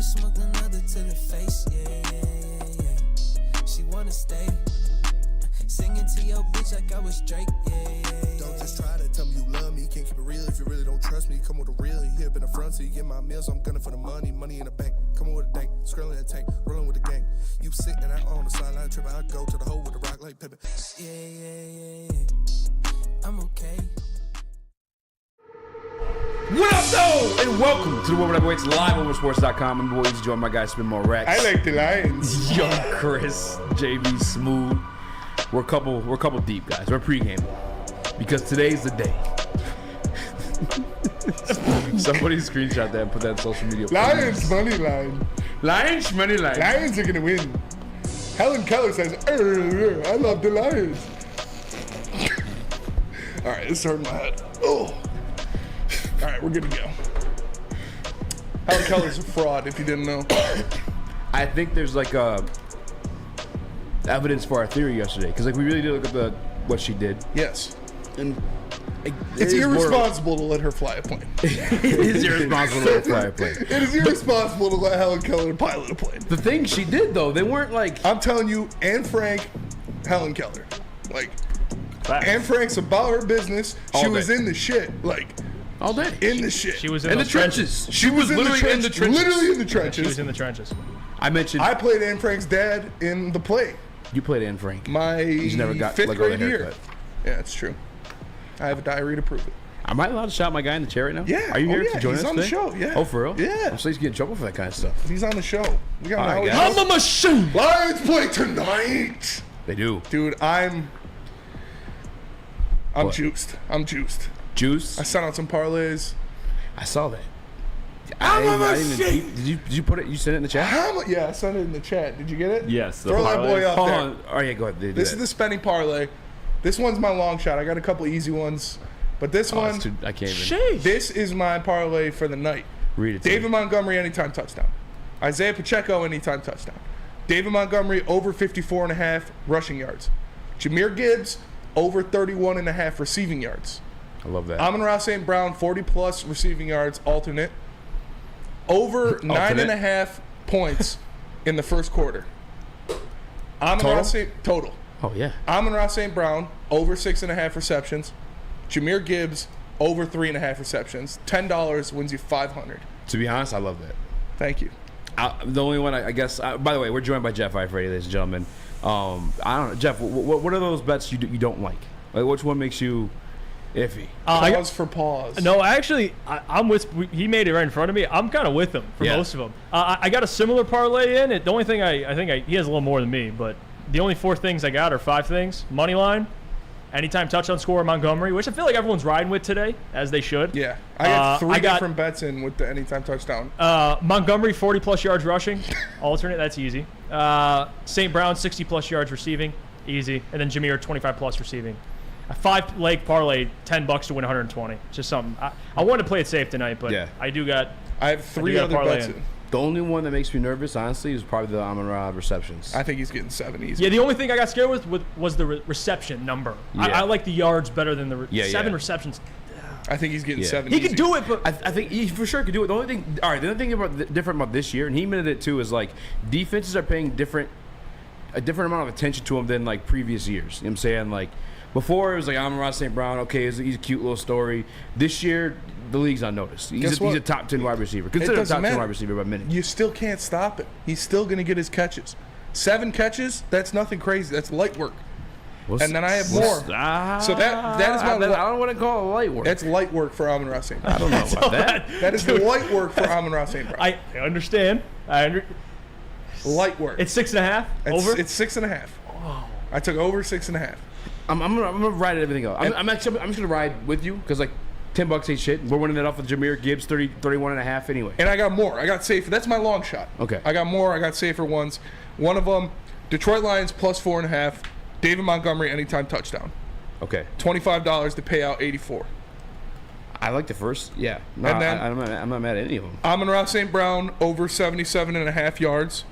smoke another to the face, yeah. She wanna stay. Singing to your bitch like I was Drake, yeah. Don't just try to tell me you love me. Can't keep it real if you really don't trust me. Come with a real, you here been a front, so you get my meals. I'm gunning for the money in the bank. Come with a dank, scrolling a tank, rolling with the gang. You sit and I on the sideline tripping. I go to the hole with the rock like Pippin. Yeah. I'm okay. What up, though? And welcome to the Woodward Heavyweights live on Sports.com. I'm boys joined my guy Spin More Rex. I like the Lions. Young Chris, JB Smooth. We're a couple deep, guys. We're pre-gaming because today's the day. Somebody screenshot that and put that on social media. Lions money line. Lions money line. Lions are gonna win. Helen Keller says, "I love the Lions." All right, it's hurting my head. Oh. All right, we're good to go. Helen Keller's a fraud, if you didn't know. I think there's like evidence for our theory yesterday because like we really did look at what she did. Yes. And it's irresponsible to let her fly a plane. It is irresponsible to let her fly a plane. It is irresponsible to let Helen Keller pilot a plane. The thing she did though, they weren't like. I'm telling you, Anne Frank, Helen Keller, like. Anne Frank's about her business. She was in the shit, like all day. In the shit. She was in the trenches. She was literally in the trenches. Literally in the trenches. She was in the trenches. I played Anne Frank's dad in the play. You played Anne Frank. He's never got fifth grade year. Yeah, it's true. I have a diary to prove it. Am I allowed to shout my guy in the chair right now? Yeah. Are you here to join us He's on the today? show. Yeah. Oh, for real? Yeah. I'm so he's getting in trouble for that kind of stuff. He's on the show. We got I'm a machine. Lions play tonight. They do. Dude, I'm juiced. Juice? I sent out some parlays. I saw that. Did you put it? You sent it in the chat? Yeah, I sent it in the chat. Did you get it? Yes. Throw that boy up there. Oh yeah, go ahead. This is the spending parlay. This one's my long shot. I got a couple easy ones, but this one, I can't even. This is my parlay for the night. Read it. David Montgomery anytime touchdown. Isaiah Pacheco anytime touchdown. David Montgomery over 54.5 rushing yards. Jahmyr Gibbs over 31.5 receiving yards. I love that. Amon-Ra St. Brown 40+ receiving yards alternate. Over 9.5 points in the first quarter. Total. Oh yeah. Amon-Ra St. Brown over 6.5 receptions. Jahmyr Gibbs over 3.5 receptions. $10 wins you $500. To be honest, I love that. Thank you. The only one I guess. By the way, we're joined by Jeff Ifredi, ladies and gentlemen. I don't know, Jeff. What are those bets you don't like? Like which one makes you iffy? Pause for pause. No, actually, I'm with. He made it right in front of me. I'm kind of with him for most of them. I got a similar parlay in. The only thing I think he has a little more than me, but the only 4 things I got are 5 things. Money line, anytime touchdown score Montgomery, which I feel like everyone's riding with today, as they should. Yeah, I got 3 different bets in with the anytime touchdown. Montgomery 40+ yards rushing, alternate. That's easy. St. Brown 60+ yards receiving, easy, and then Jahmyr 25+ receiving. A 5-leg parlay, $10 to win 120. Just something. I wanted to play it safe tonight, but I have 3 other bets in. The only one that makes me nervous, honestly, is probably the Amon-Ra receptions. I think he's getting 7 easy. Yeah, the only thing I got scared with was the reception number. Yeah. I like the yards better than the 7 receptions. I think he's getting 7 He easy. can do it, but I think he for sure could do it. The only thing, the other thing different about this year, and he admitted it too, is like defenses are paying a different amount of attention to him than like previous years. You know what I'm saying? Like before it was like Amon-Ra St. Brown, okay, he's a cute little story. This year the league's on notice. He's a top 10 wide receiver. Considered a top 10 wide receiver by minute. You still can't stop it. He's still going to get his catches. 7 catches, that's nothing crazy. That's light work. And then I have more. So that is my. I don't want to call it light work. That's light work for Amon-Ra St. Brown. I don't know about that. That is light work for Amon-Ra St. Brown. I understand. Light work. It's 6.5 over. It's 6.5. Oh. I took over 6.5. I'm gonna ride everything up. I'm just gonna ride with you because like $10 ain't shit. We're winning that off with Jahmyr Gibbs 31.5 anyway. And I got more. I got safer. That's my long shot. Okay. I got more. I got safer ones. One of them, Detroit Lions plus 4.5. David Montgomery anytime touchdown. Okay. $25 to pay out 84. I like the first. Yeah. No, and then I'm not mad at any of them. Amon-Ra St. Brown over 77.5 yards.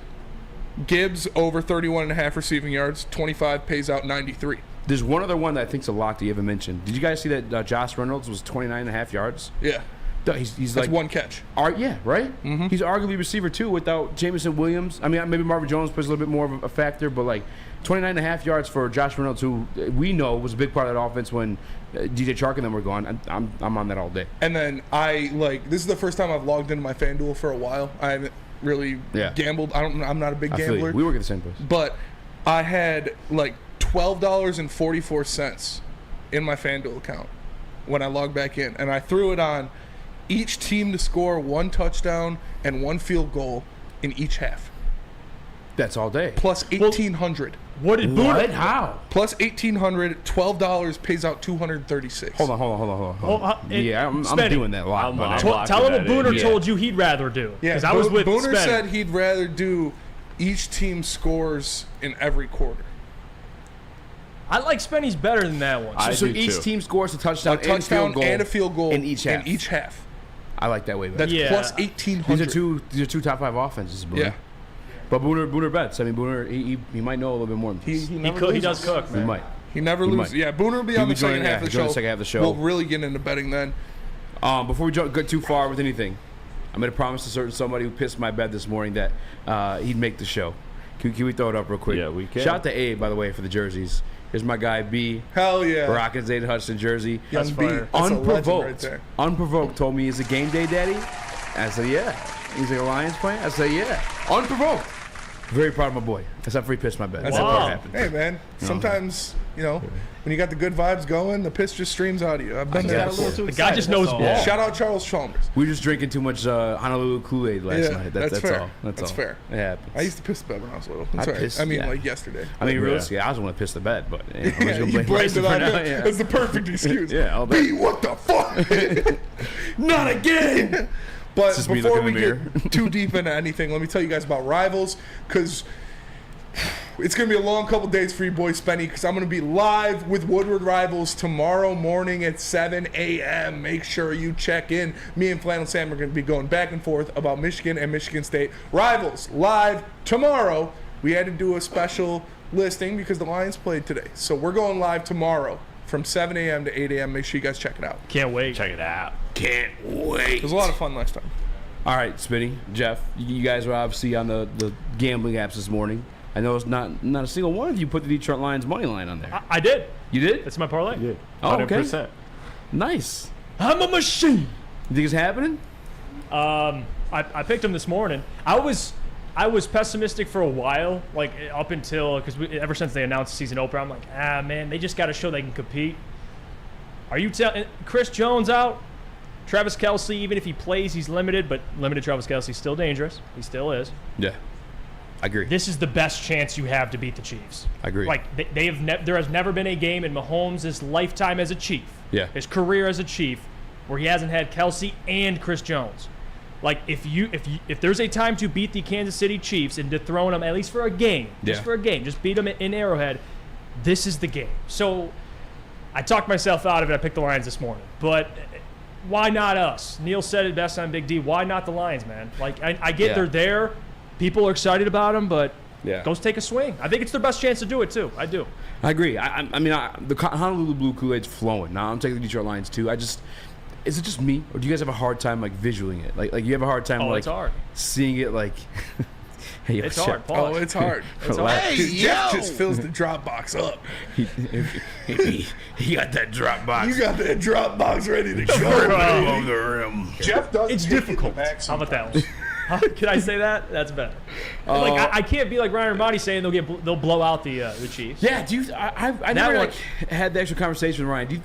Gibbs over 31.5 receiving yards. 25 pays out 93. There's one other one that I think's a lock that you haven't mentioned. Did you guys see that Josh Reynolds was 29.5 yards? Yeah. He's That's like one catch. yeah, right. Mm-hmm. He's arguably receiver 2 without Jameson Williams. I mean, maybe Marvin Jones plays a little bit more of a factor, but like 29.5 yards for Josh Reynolds, who we know was a big part of that offense when DJ Chark and them were gone. I'm on that all day. And then this is the first time I've logged into my FanDuel for a while. I haven't really gambled. I'm not a big gambler. We work at the same place. But I had like $12.44 in my FanDuel account when I logged back in, and I threw it on each team to score 1 touchdown and 1 field goal in each half. That's all day. Plus 1,800. What did Booner? How? Plus 1,800. $12 pays out 236. Hold on. I'm doing that a lot. But Tell him what Booner told you he'd rather do. Yeah, I was with Booner Spenny. said he'd rather do each team scores in every quarter. I like Spenny's better than that one. So each team scores a touchdown, and a field goal in each half. I like that way better. That's plus 1,800. These are two top 5 offenses, Booner. Yeah. But Booner bets. I mean, Booner, he might know a little bit more than this. He does cook, man. He might. He never loses. Yeah, Booner will be on the second half of the show. We'll really get into betting then. Before we get too far with anything, I'm going to promise a certain somebody who pissed my bed this morning that he'd make the show. Can we throw it up real quick? Yeah, we can. Shout out to Abe, by the way, for the jerseys. Here's my guy, B. Hell yeah. Rocking Zayden Hudson jersey. Young B. That's Unprovoked. right there. Unprovoked told me, is it game day, daddy? I said, yeah. He's like, a Lions fan? I said, yeah. Unprovoked. Very proud of my boy. Except for he pissed my bed. That's what happened. Hey, man. Sometimes, when you got the good vibes going, the piss just streams out of you. I've done that a little too. The guy just knows ball. Yeah. Shout out Charles Chalmers. We were just drinking too much Honolulu Kool-Aid last night. That's fair. all. That's fair. It happens. I used to piss the bed when I was little. That's right. Like yesterday. I mean, realistically, I was the one to piss the bed, but I'm just You gonna blame blamed it on now. me. That's the perfect excuse. Yeah, all day. B, what the fuck? Not again. But Just me before looking we in the mirror. get too deep into anything, let me tell you guys about Rivals, because it's going to be a long couple days for you boys, Spenny, because I'm going to be live with Woodward Rivals tomorrow morning at 7 a.m. Make sure you check in. Me and Flannel Sam are going to be going back and forth about Michigan and Michigan State. Rivals live tomorrow. We had to do a special listing because the Lions played today. So we're going live tomorrow from 7 a.m. to 8 a.m. Make sure you guys check it out. Can't wait. Check it out. Can't wait. It was a lot of fun last time. All right, Spinny, Jeff, you guys were obviously on the gambling apps this morning. I know it's not a single one of you put the Detroit Lions money line on there. I did. You did? That's my parlay. Yeah. Oh, okay. 100%. Nice. I'm a machine. You think it's happening? I picked him this morning. I was pessimistic for a while, like up until ever since they announced the season opener, I'm like, man, they just got to show they can compete. Are you telling Chris Jones out? Travis Kelce, even if he plays, he's limited, but limited Travis Kelce's still dangerous. He still is. Yeah. I agree. This is the best chance you have to beat the Chiefs. I agree. Like there has never been a game in Mahomes' lifetime as a Chief, his career as a Chief, where he hasn't had Kelce and Chris Jones. Like if there's a time to beat the Kansas City Chiefs and dethrone them at least for a game, just beat them in Arrowhead, this is the game. So I talked myself out of it. I picked the Lions this morning, but why not us? Neil said it best on Big D. Why not the Lions, man? Like I get they're there. People are excited about them, but go take a swing. I think it's their best chance to do it, too. I do. I agree. I mean, the Honolulu Blue Kool-Aid's flowing. Now I'm taking the Detroit Lions, too. Is it just me, or do you guys have a hard time, like, visualing it? Like you have a hard time, like, it's hard. Seeing it, like... Hey, it's hard. Pause. Oh, it's hard. It's hard. Hey, Jeff just fills the drop box up. He got that drop box. You got that drop box ready to go. Above the rim. Jeff does. It's difficult. How about that one? Can I say that? That's better. I can't be like Ryan Ermanni saying they'll blow out the Chiefs. Yeah, I never had the actual conversation with Ryan.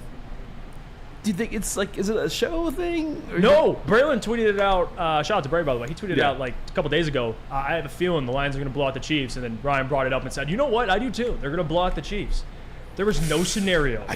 Do you think it's like, is it a show thing? No, Braylon tweeted it out. Shout out to Bray, by the way. He tweeted it out like a couple days ago. I have a feeling the Lions are going to blow out the Chiefs, and then Ryan brought it up and said, "You know what? I do too. They're going to blow out the Chiefs." There was no scenario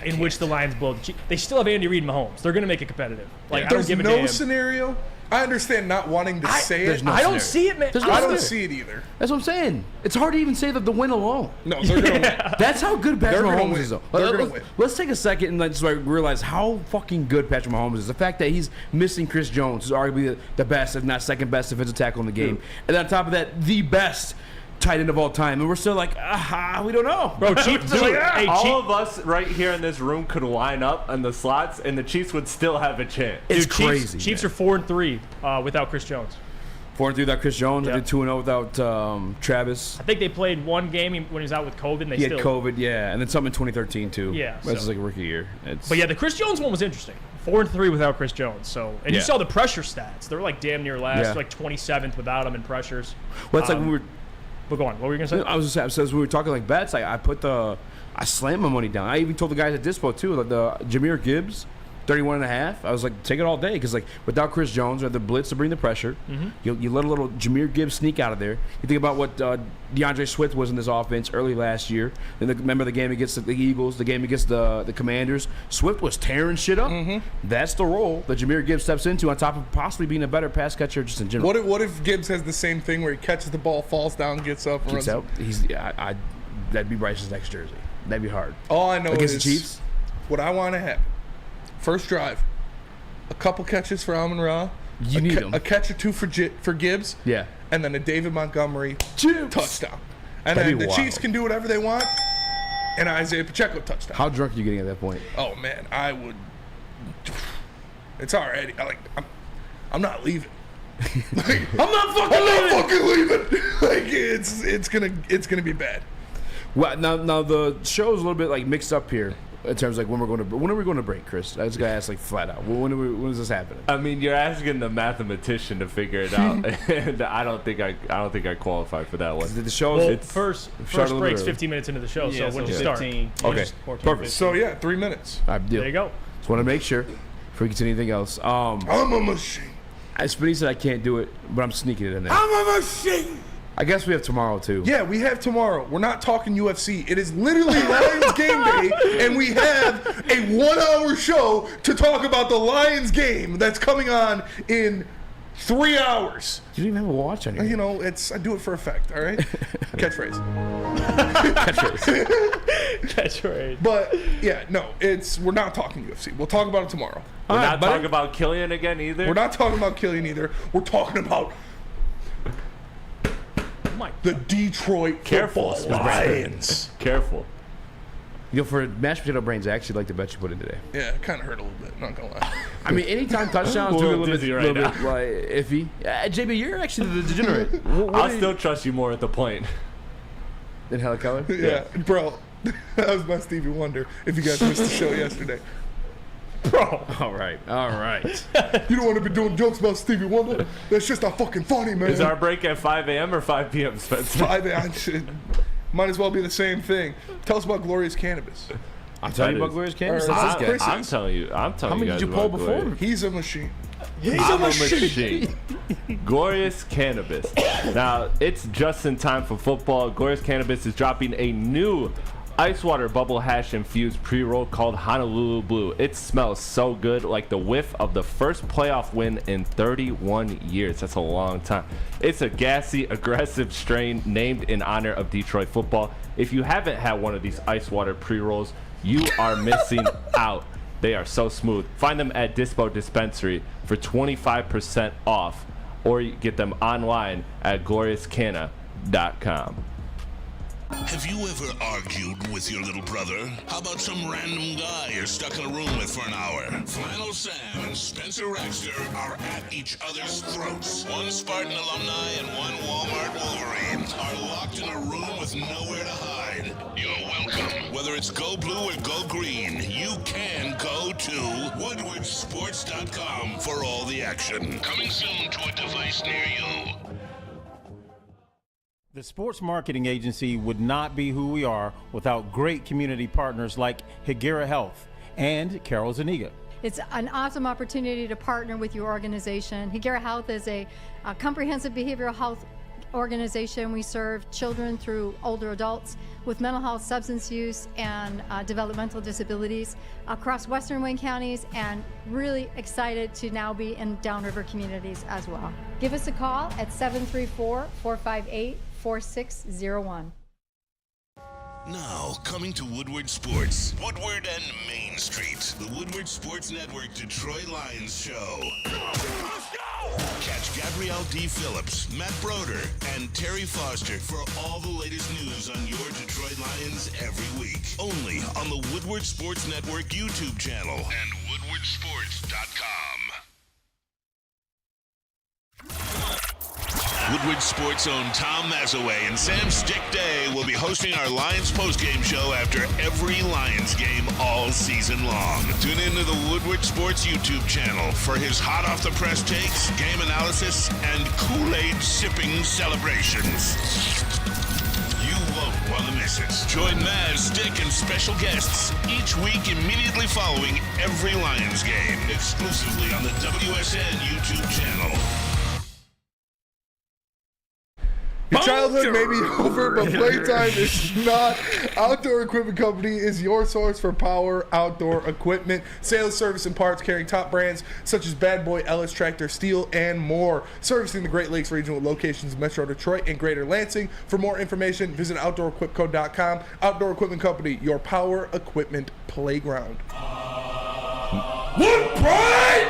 in which the Lions blow the Chiefs. They still have Andy Reid and Mahomes. They're going to make it competitive. Like I don't give a damn. There's no scenario. I understand not wanting to say it. I don't see it, man. I don't see it either. That's what I'm saying. It's hard to even say that the win alone. No, they're going to win. That's how good Patrick Mahomes is, though. They're going to win. Let's take a second and let's realize how fucking good Patrick Mahomes is. The fact that he's missing Chris Jones, who's arguably the best, if not second best defensive tackle in the game. And then on top of that, the best tight end of all time, and we're still like, we don't know, Bro, Chiefs, We're like, hey, All of us right here in this room could line up in the slots, and the Chiefs would still have a chance. It's Dude, crazy. Chiefs are 4-3 without Chris Jones. 4-3 without Chris Jones. Yeah. I did 2-0 without Travis. I think they played one game when he was out with COVID. And they He had still COVID, yeah, and then something in 2013 too. Yeah, that's so- like a rookie year. But yeah, the Chris Jones one was interesting. 4-3 without Chris Jones. So, and you Yeah. saw the pressure stats. They were like damn near last, Yeah. like 27th without him in pressures. well, it's like when we were. But go on. What were you gonna say? I was just saying, so as we were talking like bets, I slammed my money down. I even told the guys at Dispo too, like the Jahmyr Gibbs, 31.5. I was like, take it all day because like without Chris Jones or the blitz to bring the pressure, you let a little Jahmyr Gibbs sneak out of there. You think about what DeAndre Swift was in this offense early last year. And remember the game against the Eagles, the game against the Commanders. Swift was tearing shit up. That's the role that Jahmyr Gibbs steps into, on top of possibly being a better pass catcher just in general. What if Gibbs has the same thing where he catches the ball, falls down, gets up, and Gets runs? out. That'd be Bryce's next jersey. That'd be hard. All I know Against is the Chiefs? what I want to happen. First drive, a couple catches for Amon-Ra. You need him. A catch or two for Gibbs. Yeah. And then a David Montgomery Gibbs. touchdown. And That'd then be the wild. Chiefs can do whatever they want. And Isaiah Pacheco touchdown. How drunk are you getting at that point? Oh man, I would. It's already I'm not leaving. Like, I'm not fucking leaving. Like it's gonna be bad. Well, now the show's a little bit like mixed up here in terms of like when are we going to break, Chris? I just gotta ask like flat out. When is this happening? I mean, you're asking the mathematician to figure it out, and I don't think I qualify for that one. The show's Well, it's first start a little break's early. 15 minutes into the show. Yeah, so when did you so start? 15. Okay, 14, perfect. 15. So yeah, 3 minutes. All right, deal. There you go. Just want to make sure before we continue anything else. I'm a machine. Spinny said I can't do it, but I'm sneaking it in there. I'm a machine. I guess we have tomorrow too. Yeah, we have tomorrow. We're not talking UFC. It is literally Lions game day, and we have a 1-hour show to talk about the Lions game that's coming on in 3 hours. You don't even have a watch on here. You know, I do it for effect, all right? Catchphrase. Catchphrase. But yeah, no, we're not talking UFC. We'll talk about it tomorrow. We're All right, not buddy. talking about Killian again either. We're not talking about Killian either. We're talking about My the Detroit Careful, Football Spencer. Lions. Careful. You know, for mashed potato brains, I actually like the bet you put in today. Yeah, it kind of hurt a little bit. Not gonna lie. I mean, anytime touchdowns We're do a a little little dizzy bit, right little bit like iffy. JB, you're actually the degenerate. I'll still trust you more at the plane. than Hella Keller. Yeah, bro. That was my Stevie Wonder. If you guys missed the show yesterday, Bro. All right. you don't want to be doing jokes about Stevie Wonder. That's just not fucking funny, man. Is our break at 5 a.m. or 5 p.m., Spencer? Might as well be the same thing. Tell us about Glorious Cannabis. I'm telling you That about is- Glorious Cannabis. Or- That's I- this Chris- guy. I'm telling you. How many you did guys you pull about before? Glorious. He's a machine. I'm a machine. Glorious Cannabis. Now, it's just in time for football. Glorious Cannabis is dropping a new ice water bubble hash infused pre-roll called Honolulu Blue. It smells so good, like the whiff of the first playoff win in 31 years. That's a long time. It's a gassy, aggressive strain named in honor of Detroit football. If you haven't had one of these ice water pre-rolls, you are missing out. They are so smooth. Find them at Dispo Dispensary for 25% off, or you get them online at gloriouscanna.com. Have you ever argued with your little brother? How about some random guy you're stuck in a room with for an hour? Flannel Sam and Spencer Raxter are at each other's throats. One Spartan alumni and one Walmart Wolverine are locked in a room with nowhere to hide. You're welcome. Whether it's go blue or go green, you can go to woodwardsports.com for all the action. Coming soon to a device near you. The sports marketing agency would not be who we are without great community partners like Higuera Health and Carol Zaniga. It's an awesome opportunity to partner with your organization. Higuera Health is a comprehensive behavioral health organization. We serve children through older adults with mental health, substance use, and developmental disabilities across Western Wayne counties, and really excited to now be in downriver communities as well. Give us a call at 734-458-4601. Now, coming to Woodward Sports. Woodward and Main Street. The Woodward Sports Network Detroit Lions Show. Let's go! Catch Gabrielle D. Phillips, Matt Broder, and Terry Foster for all the latest news on your Detroit Lions every week. Only on the Woodward Sports Network YouTube channel and woodwardsports.com. Woodward Sports' own Tom Mazaway and Sam Stick Day will be hosting our Lions postgame show after every Lions game all season long. Tune into the Woodward Sports YouTube channel for his hot-off-the-press takes, game analysis, and Kool-Aid sipping celebrations. You won't want to miss it. Join Maz, Stick, and special guests each week immediately following every Lions game, exclusively on the WSN YouTube channel. Your childhood may be over, but playtime is not. Outdoor Equipment Company is your source for power outdoor equipment, sales, service, and parts carrying top brands such as Bad Boy, Ellis, Tractor, Steel, and more. Servicing the Great Lakes region with locations in Metro Detroit and Greater Lansing. For more information, visit OutdoorEquipCo.com. Outdoor Equipment Company, your power equipment playground. One pride!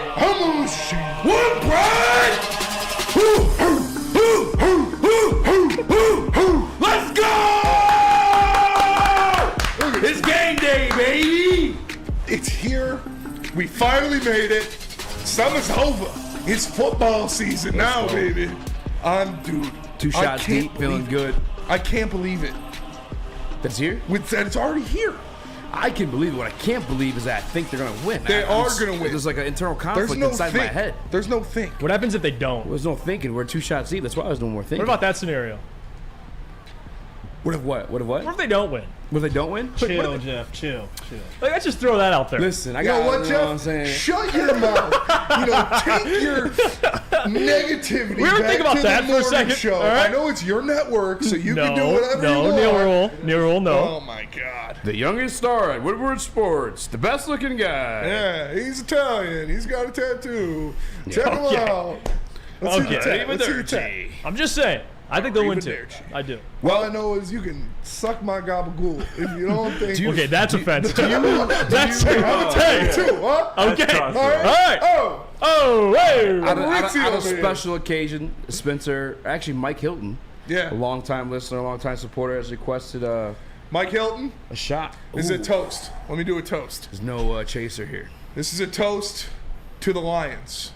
One pride! Let's go! It's game day, baby! It's here. We finally made it. Summer's over. It's football season now, baby. Dude. 2 shots deep, feeling good. I can't believe it. That's here? It's already here. I can believe it. What I can't believe is that I think they're going to win. They are going to win. There's like an internal conflict inside my head. There's no think. What happens if they don't? There's no thinking. We're 2 shots deep. That's why I was doing more thinking. What about that scenario? What if what? What if what? What if they don't win? What if they don't win? Chill, Jeff. Chill. Like, let's just throw that out there. Listen, I You know got what, you Jeff? know what I'm saying? Shut your mouth. Take your negativity We were back thinking about to that the for a morning second, show. all right? I know it's your network, so you can do whatever you want. Neil Rule, no. Oh, my God. The youngest star at Woodward Sports, the best looking guy. Yeah, he's Italian. He's got a tattoo. Check him out. Let's see the tat. Let's see the tat. I'm just saying. I think they'll win too. I do. All I know is you can suck my gabagool if you don't think. Okay, that's offensive. That's too, huh? Okay. All right. Oh, hey. Out of special occasion, Spencer, actually Mike Hilton, Yeah. a longtime listener, a longtime supporter, has requested Mike Hilton, a shot. this is a Ooh. toast. Let me do a toast. There's no chaser here. This is a toast to the Lions.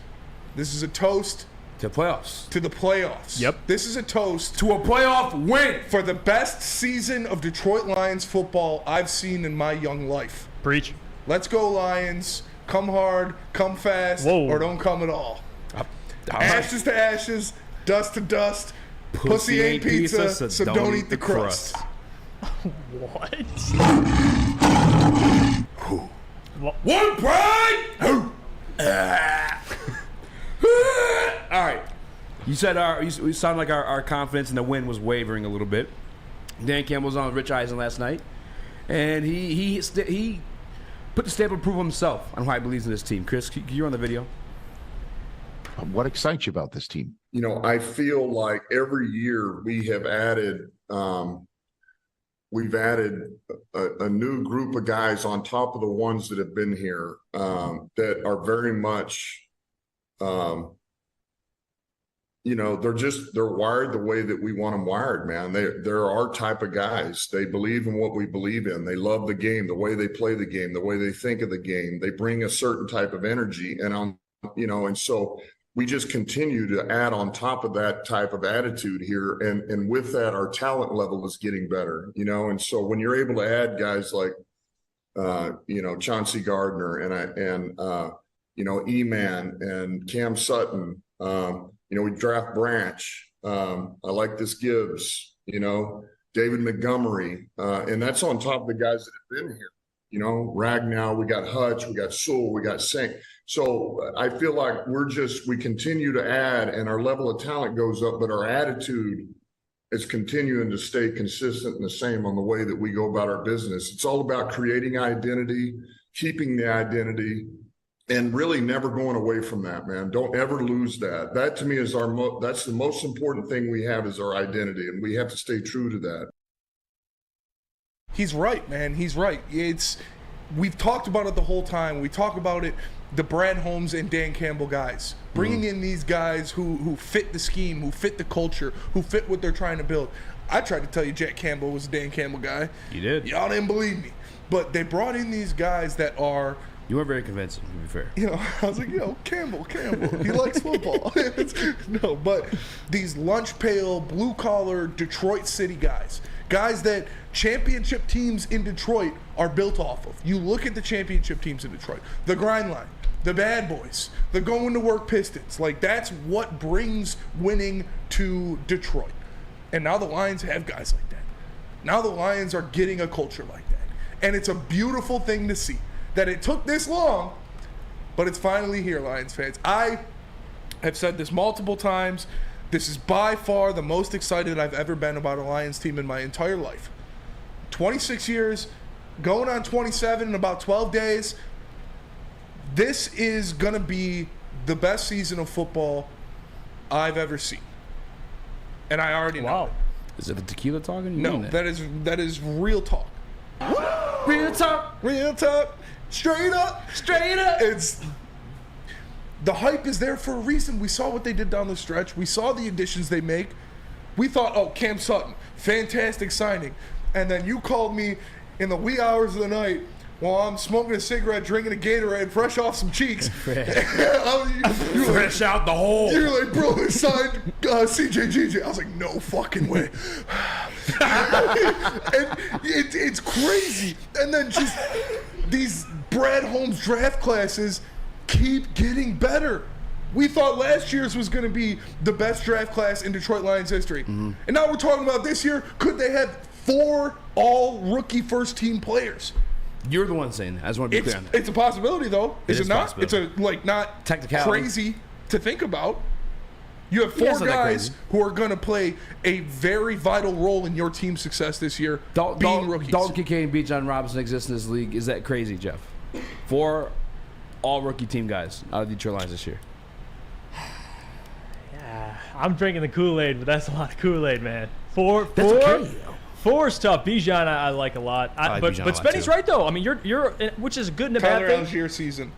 This is a toast To playoffs. to the playoffs. Yep. This is a toast To a playoff win. for the best season of Detroit Lions football I've seen in my young life. Preach. Let's go, Lions. Come hard, come fast, Whoa. or don't come at all. Ashes to ashes, dust to dust. Pussy ain't pizza, so don't eat the crust. What? One pride! All right. You said you sound like our confidence in the win was wavering a little bit. Dan Campbell was on with Rich Eisen last night, and he put the stamp of approval himself on why he believes in this team. Chris, you're on the video. What excites you about this team? You know, I feel like every year we have added, we've added a new group of guys on top of the ones that have been here that are very much, you know, they're wired the way that we want them wired, man. They're our type of guys. They believe in what we believe in. They love the game, the way they play the game, the way they think of the game. They bring a certain type of energy, and and so we just continue to add on top of that type of attitude here. And with that, our talent level is getting better, and so when you're able to add guys like, Chauncey Gardner and E-Man and Cam Sutton, we draft Branch. I like this Gibbs, David Montgomery. And that's on top of the guys that have been here. Ragnow, we got Hutch, we got Sewell, we got Sink. So I feel like we continue to add and our level of talent goes up, but our attitude is continuing to stay consistent and the same on the way that we go about our business. It's all about creating identity, keeping the identity, and really never going away from that, man. Don't ever lose that. That to me is that's the most important thing we have is our identity, and we have to stay true to that. He's right, man. He's right. We've talked about it the whole time. We talk about it, the Brad Holmes and Dan Campbell guys. Bringing in these guys who fit the scheme, who fit the culture, who fit what they're trying to build. I tried to tell you Jack Campbell was a Dan Campbell guy. You did. Y'all didn't believe me. But they brought in these guys that are... You weren't very convincing, to be fair. I was like, Campbell. He likes football. No, but these lunch pail, blue-collar Detroit City guys that championship teams in Detroit are built off of. You look at the championship teams in Detroit, the grind line, the bad boys, the going to work Pistons. Like, that's what brings winning to Detroit. And now the Lions have guys like that. Now the Lions are getting a culture like that. And it's a beautiful thing to see that it took this long, but it's finally here, Lions fans. I have said this multiple times. This is by far the most excited I've ever been about a Lions team in my entire life. 26 years, going on 27 in about 12 days. This is going to be the best season of football I've ever seen. And I already know it. Is it the tequila talking? No, that is real talk. Real talk. Real talk. Straight up. The hype is there for a reason. We saw what they did down the stretch. We saw the additions they make. We thought, Cam Sutton, fantastic signing. And then you called me in the wee hours of the night while I'm smoking a cigarette, drinking a Gatorade, fresh off some cheeks. Fresh out the hole. You're like, bro, they signed CJGJ. I was like, no fucking way. And it's crazy. And then just these Brad Holmes draft classes keep getting better. We thought last year's was going to be the best draft class in Detroit Lions history. And now we're talking about this year. Could they have 4 all-rookie first-team players? You're the one saying that. I just want to be clear on that. It's a possibility, though. Is it not? It's not technicality. Crazy to think about. You have 4 guys who are going to play a very vital role in your team's success this year, being rookies. Dalton Kincaid and B. John Robinson exist in this league. Is that crazy, Jeff? 4 all-rookie team guys out of the Detroit Lions this year. Yeah, I'm drinking the Kool-Aid, but that's a lot of Kool-Aid, man. 4 okay. 4 is tough. Bijan I like a lot. But Spenny's right though. I mean, you're which is good and a bad thing. Algier season.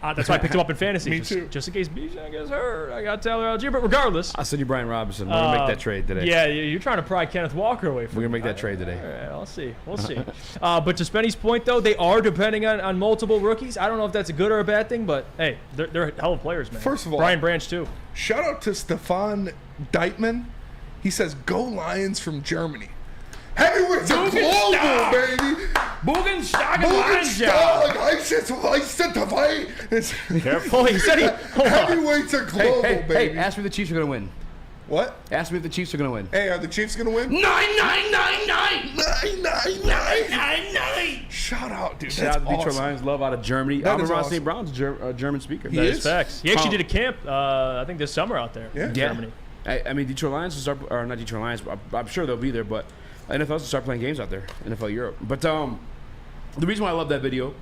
That's why I picked him up in fantasy. Me too. Just in case Bijan gets hurt, I got Tyler Algier. But regardless, I'll send you Brian Robinson. We're gonna make that trade today. Yeah, you're trying to pry Kenneth Walker away from. We're gonna make that trade today. All right, I'll see. We'll see. But to Spenny's point though, they are depending on multiple rookies. I don't know if that's a good or a bad thing, but hey, they're hell of players, man. First of all, Brian Branch too. Shout out to Stefan Deitman. He says, "Go Lions" from Germany. Heavyweights are global, baby. Careful, he said heavyweights are global, baby. Hey, ask me if the Chiefs are gonna win. What? Ask me if the Chiefs are gonna win. Hey, are the Chiefs gonna win? 999. Shout out, dude. Shout out to Detroit awesome. Lions. Love out of Germany. That is Amon awesome. St. Brown's a German speaker. That is facts. He actually did a camp, I think this summer out there in Germany. I mean, Detroit Lions will start, or not Detroit Lions, but I'm sure they'll be there, but NFL will start playing games out there, NFL Europe. But the reason why I love that video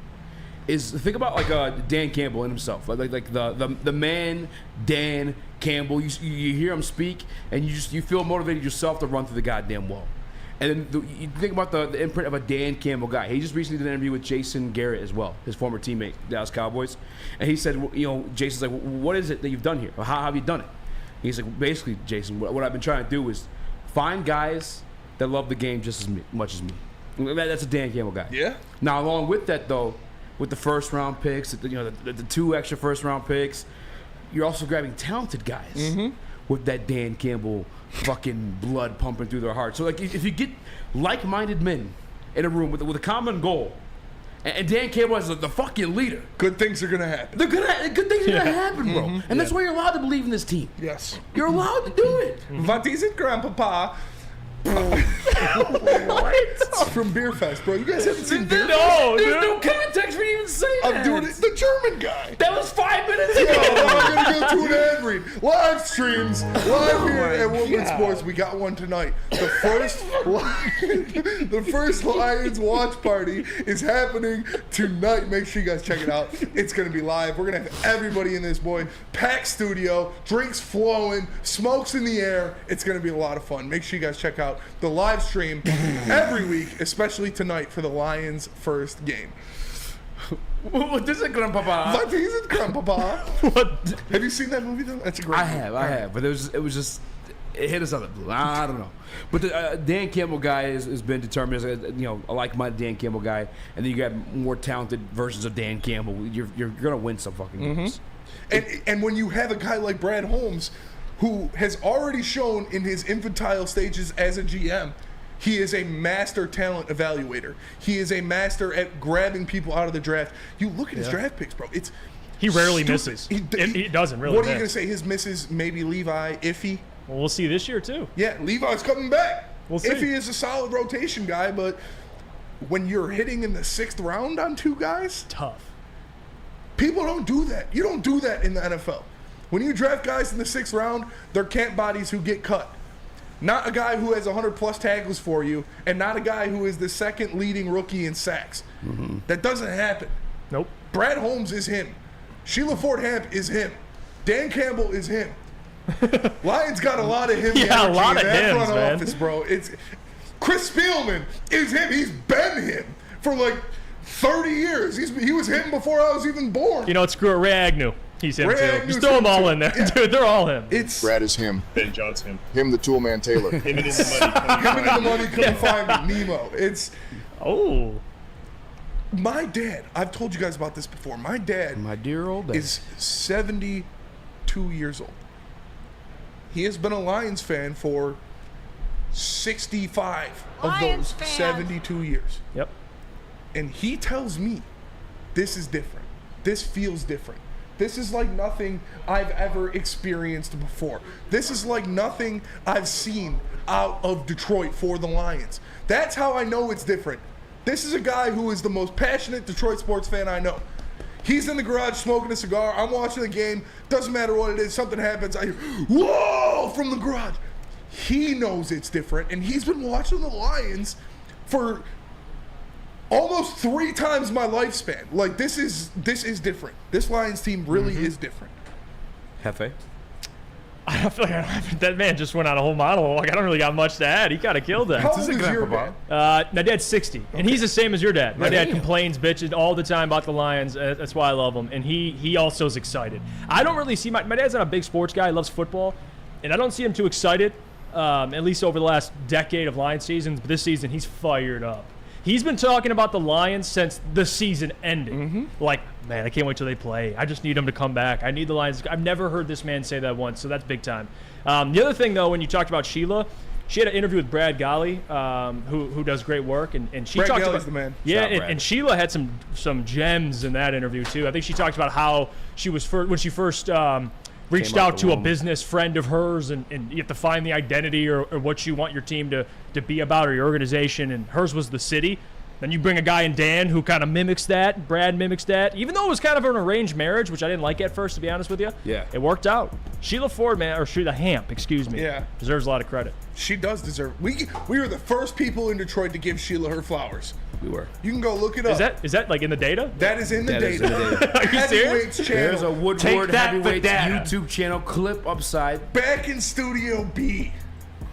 is think about like Dan Campbell in himself, like the man Dan Campbell. You hear him speak, and you feel motivated yourself to run through the goddamn wall. And then you think about the imprint of a Dan Campbell guy. He just recently did an interview with Jason Garrett as well, his former teammate, Dallas Cowboys, and he said, Jason's like, what is it that you've done here? Or how have you done it? He's like, basically, Jason, what I've been trying to do is find guys that love the game just as much as me. That's a Dan Campbell guy. Yeah. Now, along with that, though, with the first-round picks, the 2 extra first-round picks, you're also grabbing talented guys with that Dan Campbell fucking blood pumping through their heart. So, like, if you get like-minded men in a room with a common goal, and Dan Campbell is the fucking leader, good things are gonna happen. Good things are gonna happen, bro. And that's why you're allowed to believe in this team. Yes. You're allowed to do it. What is it, Grandpapa? What? It's from Beer Fest, bro. You guys haven't seen Beer Fest? No, there's no context for you even saying that. I'm doing it. The German guy. That was 5 minutes Yo, ago. I'm gonna go to an ad read. Live streams, live here at Woodward Sports. We got one tonight. The first Lions watch party is happening tonight. Make sure you guys check it out. It's gonna be live. We're gonna have everybody in this boy. Packed studio, drinks flowing, smokes in the air. It's gonna be a lot of fun. Make sure you guys check out the live stream. stream every week, especially tonight for the Lions' first game. What is it, Grandpapa? What is it, Grandpapa? What? Have you seen that movie though? That's a great movie. I have, but it was just it hit us on the blue. I don't know, but the Dan Campbell guy has been determined as a like-minded Dan Campbell guy, and then you got more talented versions of Dan Campbell. You're gonna win some fucking games. And when you have a guy like Brad Holmes, who has already shown in his infantile stages as a GM, he is a master talent evaluator. He is a master at grabbing people out of the draft. You look at his draft picks, bro. He rarely stupid. misses. He doesn't really. What are you gonna say? His misses, maybe Levi, iffy. Well, we'll see this year too. Yeah, Levi's coming back. We'll see. Iffy is a solid rotation guy, but when you're hitting in the 6th round on 2 guys, Tough. people don't do that. You don't do that in the NFL. When you draft guys in the 6th round, they're camp bodies who get cut. Not a guy who has 100+ tackles for you, and not a guy who is the 2nd leading rookie in sacks. That doesn't happen. Nope. Brad Holmes is him. Sheila Ford Hamp is him. Dan Campbell is him. Lions got a lot of him. Yeah, a lot of that hims, front man. office, bro. It's Chris Spielman is him. He's been him for like 30 years. He was him before I was even born. You know what? Screw it. Ray Agnew. He's him Ray too. Agnew's Just throw them him all too. in there, Yeah. dude. They're all him. It's Brad is him. Ben John's him. Him, the tool man Taylor. Him and in the money. him and the money couldn't find me. Nemo. It's my dad. I've told you guys about this before. My dad, My dear old dad. is 72 years old. He has been a Lions fan for 65 of those 72 years. Yep. And he tells me this is different. This feels different. This is like nothing I've ever experienced before. This is like nothing I've seen out of Detroit for the Lions. That's how I know it's different. This is a guy who is the most passionate Detroit sports fan I know. He's in the garage smoking a cigar. I'm watching the game. Doesn't matter what it is. Something happens. I hear, whoa, from the garage. He knows it's different, and he's been watching the Lions for almost 3 times my lifespan. Like, this is different. This Lions team really is different. Hefe. I feel like that man just went on a whole monologue. I don't really got much to add. He kind of killed that. How old is your dad? My dad's 60, and he's the same as your dad. My dad complains, bitches all the time about the Lions. That's why I love him, and he also is excited. I don't really see my dad's not a big sports guy. He loves football, and I don't see him too excited. At least over the last decade of Lions seasons, but this season he's fired up. He's been talking about the Lions since the season ended. Like, man, I can't wait till they play. I just need them to come back. I need the Lions. I've never heard this man say that once, so that's big time. The other thing, though, when you talked about Sheila, she had an interview with Brad Golly, who does great work, and she Brad talked Golly's about the man. Yeah, Shout out, Brad. and Sheila had some gems in that interview too. I think she talked about how she was when she first reached Came out out the to a womb. business friend of hers, and you have to find the identity or what you want your team to be about or your organization, and hers was the city. Then you bring a guy in Dan who kind of mimics that. Brad mimics that. Even though it was kind of an arranged marriage, which I didn't like at first, to be honest with you. Yeah. It worked out. Sheila Ford, man, or Sheila Hamp, excuse me. Yeah. Deserves a lot of credit. She does deserve. We were the first people in Detroit to give Sheila her flowers. We were. You can go look it up. Is that like in the data? That is in the That is data. in the data. Are you serious? Heavyweights There's a channel. Woodward that for Heavyweights data. YouTube channel clip upside. Back in Studio B.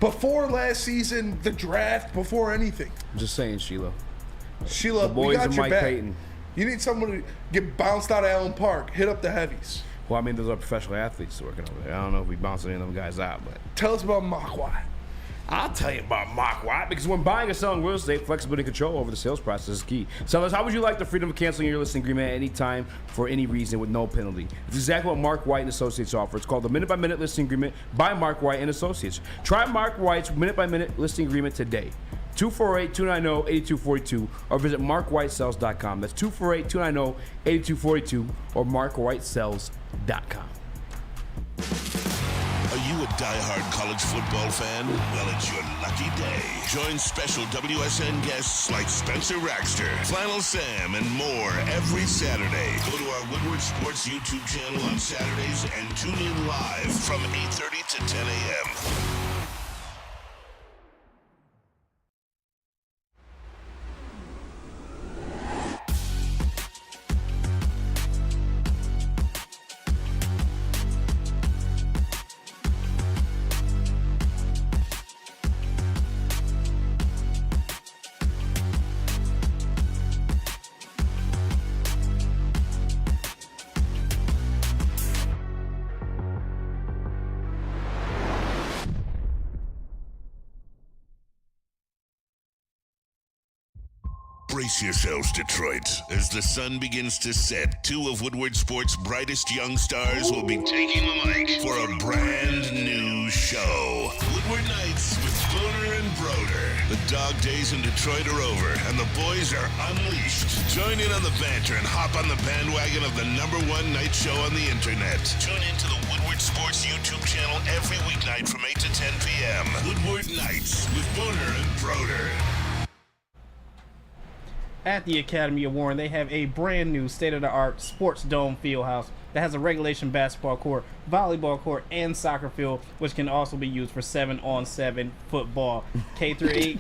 Before last season, the draft, before anything. I'm just saying, Sheila. Sheila, The boys we got and your Mike back. Payton. You need someone to get bounced out of Allen Park. Hit up the heavies. Well, I mean, those are professional athletes working over there. I don't know if we bouncing any of them guys out, but Tell us about Makwai. I'll tell you about Mark White, because when buying or selling real estate, flexibility and control over the sales process is key. Sellers, how would you like the freedom of canceling your listing agreement at any time for any reason with no penalty? It's exactly what Mark White and Associates offer. It's called the Minute-by-Minute Listing Agreement by Mark White and Associates. Try Mark White's Minute-by-Minute Listing Agreement today. 248-290-8242 or visit markwhitesells.com. That's 248-290-8242 or markwhitesells.com. Are you a diehard college football fan? Well, it's your lucky day. Join special WSN guests like Spencer Raxter, Flannel Sam, and more every Saturday. Go to our Woodward Sports YouTube channel on Saturdays and tune in live from 8:30 to 10 a.m. Brace yourselves, Detroit. As the sun begins to set, two of Woodward Sports' brightest young stars will be taking the mic for a brand new show. Woodward Nights with Booner and Broder. The dog days in Detroit are over, and the boys are unleashed. Join in on the banter and hop on the bandwagon of the #1 night show on the internet. Tune into the Woodward Sports YouTube channel every weeknight from 8 to 10 p.m. Woodward Nights with Booner and Broder. At the Academy of Warren, they have a brand new state-of-the-art sports dome field house that has a regulation basketball court, volleyball court, and soccer field, which can also be used for 7-on-7 football. K through 8,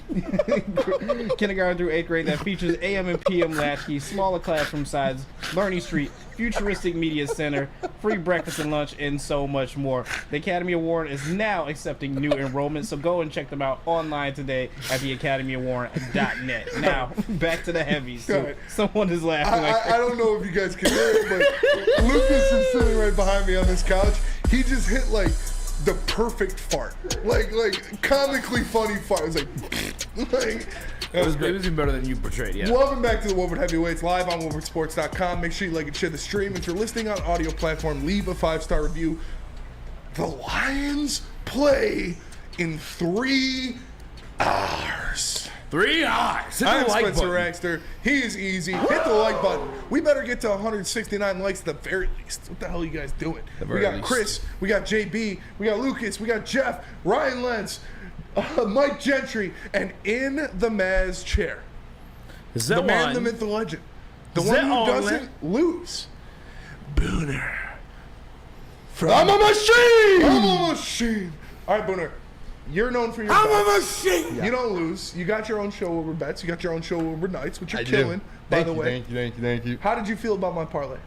kindergarten through 8th grade, that features AM and PM latchkey, smaller classroom sizes, Learning Street, futuristic media center, free breakfast and lunch, and so much more. The Academy of Warren is now accepting new enrollment, so go and check them out online today at theacademyofwarren.net. Now, back to the heavies. So someone is laughing. I don't know if you guys can hear it, but Lucas is sitting right behind me on this couch. He just hit like the perfect fart, like comically funny fart. It was like it was even better than you portrayed. Yeah. Welcome back to the Woodward Heavyweights live on WoodwardSports.com. Make sure you like and share the stream. If you're listening on audio platform, leave a 5-star review. The Lions play in 3 hours. 3 hours. I'm Spencer Raxter. He is easy. Hit the like button. We better get to 169 likes at the very least. What the hell are you guys doing? We got Chris. We got JB. We got Lucas. We got Jeff. Ryan Lentz. Mike Gentry. And in the Maz chair. Is that the man, one? the myth, the legend. The one who doesn't lose. Booner. I'm a machine! I'm a machine. All right, Booner. You're known for your I'm bets. a machine! You don't lose. You got your own show over bets. You got your own show over nights, which you're killing, by the way. Thank you. How did you feel about my parlay?